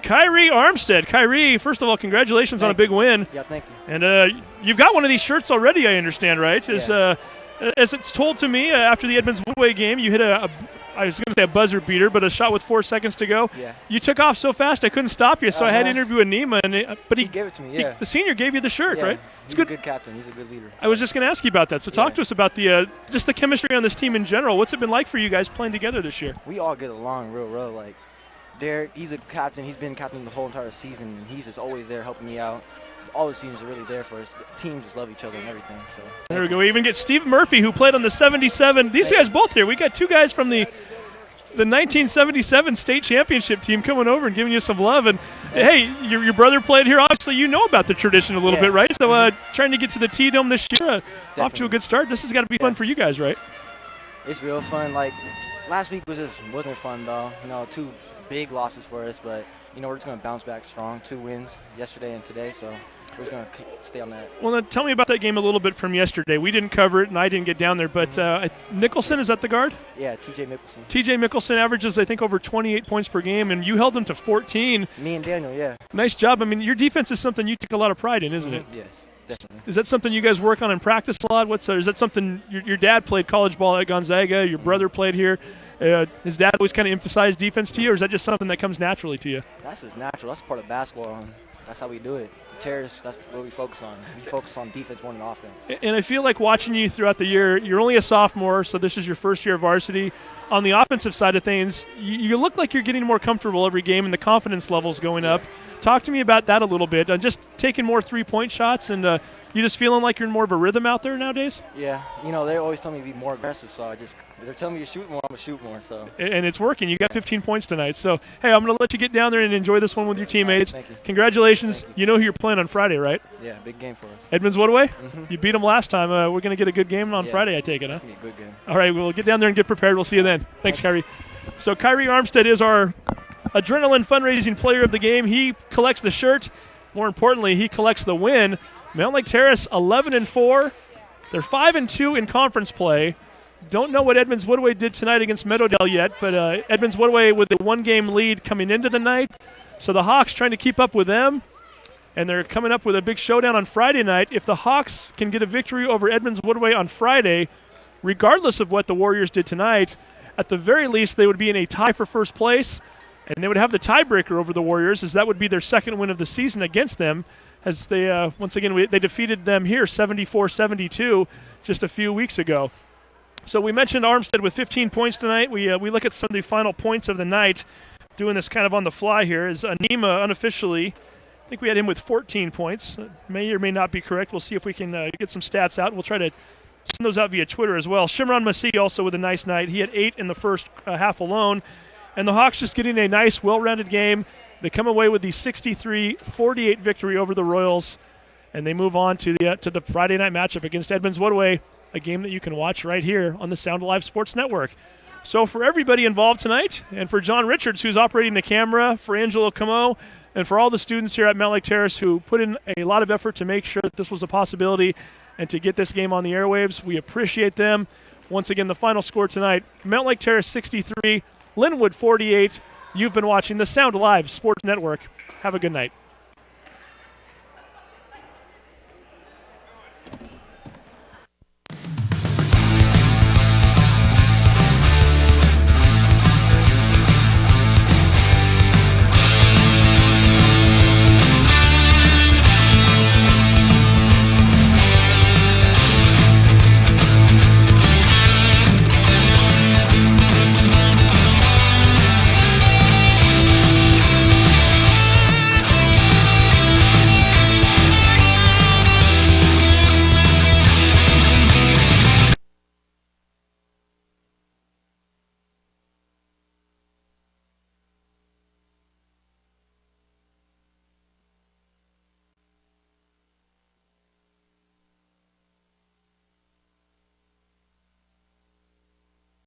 Kyrie Armstead. Kyrie, first of all, congratulations on a big win. Yeah, thank you. And you've got one of these shirts already, I understand, right? Yeah. As it's told to me, after the Edmonds Woodway game, you hit I was going to say a buzzer beater, but a shot with 4 seconds to go. Yeah. You took off so fast I couldn't stop you, so I had to interview Anima, but he gave it to me. Yeah, the senior gave you the shirt, yeah. right? He's a good captain. He's a good leader. I was just going to ask you about that. So talk to us about the just the chemistry on this team in general. What's it been like for you guys playing together this year? We all get along real well. Like, Derek, he's a captain. He's been captain the whole entire season, and he's just always there helping me out. All the seniors are really there for us. The teams just love each other and everything. So there we go. We even get Steve Murphy, who played on the 77. These guys both here. We got two guys from the 1977 state championship team coming over and giving you some love. And hey, your brother played here. Obviously, you know about the tradition a little bit, right? So trying to get to the T-Dome this year, off to a good start. This has got to be fun for you guys, right? It's real fun. Like, last week wasn't fun, though. 2 big losses for us, but we're just going to bounce back strong. 2 wins yesterday and today, so we're just going to stay on that. Well, then tell me about that game a little bit from yesterday. We didn't cover it, and I didn't get down there, but Nicholson, is that the guard? Yeah, T.J. Mickelson. T.J. Mickelson averages, I think, over 28 points per game, and you held them to 14. Me and Daniel, yeah. Nice job. I mean, your defense is something you take a lot of pride in, isn't it? Yes, definitely. Is that something you guys work on in practice a lot? Is that something your dad played college ball at Gonzaga, your brother played here? His dad always kind of emphasized defense to you, or is that just something that comes naturally to you? That's just natural. That's part of basketball, and that's how we do it. Terrace, that's what we focus on. We focus on defense more than offense. And I feel like watching you throughout the year, you're only a sophomore, so this is your first year of varsity. On the offensive side of things, you look like you're getting more comfortable every game, and the confidence level's going up. Talk to me about that a little bit. Just taking more three-point shots, and you just feeling like you're in more of a rhythm out there nowadays? Yeah. They always tell me to be more aggressive, so they're telling me to shoot more, I'm going to shoot more. So. And it's working. You got 15 points tonight. So, hey, I'm going to let you get down there and enjoy this one with your teammates. Thank you. Congratulations. Thank you know who you're playing on Friday, right? Yeah, big game for us. Edmonds Woodway? Mm-hmm. You beat them last time. We're going to get a good game on Friday, I take it, huh? It's going to be a good game. All right, we'll get down there and get prepared. We'll see you then. Thanks, Kyrie. So Kyrie Armstead is our Adrenaline Fundraising Player of the Game. He collects the shirt. More importantly, he collects the win. Mountlake Terrace 11-4. They're 5-2 in conference play. Don't know what Edmonds Woodway did tonight against Meadowdale yet, but Edmonds Woodway with a 1-game lead coming into the night. So the Hawks trying to keep up with them, and they're coming up with a big showdown on Friday night. If the Hawks can get a victory over Edmonds Woodway on Friday, regardless of what the Warriors did tonight, at the very least they would be in a tie for first place, and they would have the tiebreaker over the Warriors, as that would be their second win of the season against them, as they, once again, they defeated them here 74-72 just a few weeks ago. So we mentioned Armstead with 15 points tonight. We look at some of the final points of the night, doing this kind of on the fly here, is Anima unofficially, I think we had him with 14 points. May or may not be correct. We'll see if we can get some stats out. We'll try to send those out via Twitter as well. Shimron Masih also with a nice night. He had 8 in the first half alone. And the Hawks just getting a nice, well-rounded game. They come away with the 63-48 victory over the Royals. and they move on to the Friday night matchup against Edmonds Woodway, a game that you can watch right here on the Sound Alive Sports Network. So for everybody involved tonight, and for John Richards, who's operating the camera, for Angelo Camo, and for all the students here at Mountlake Terrace who put in a lot of effort to make sure that this was a possibility and to get this game on the airwaves, we appreciate them. Once again, the final score tonight, Mountlake Terrace 63, Lynnwood 48. You've been watching the Sound Alive Sports Network. Have a good night.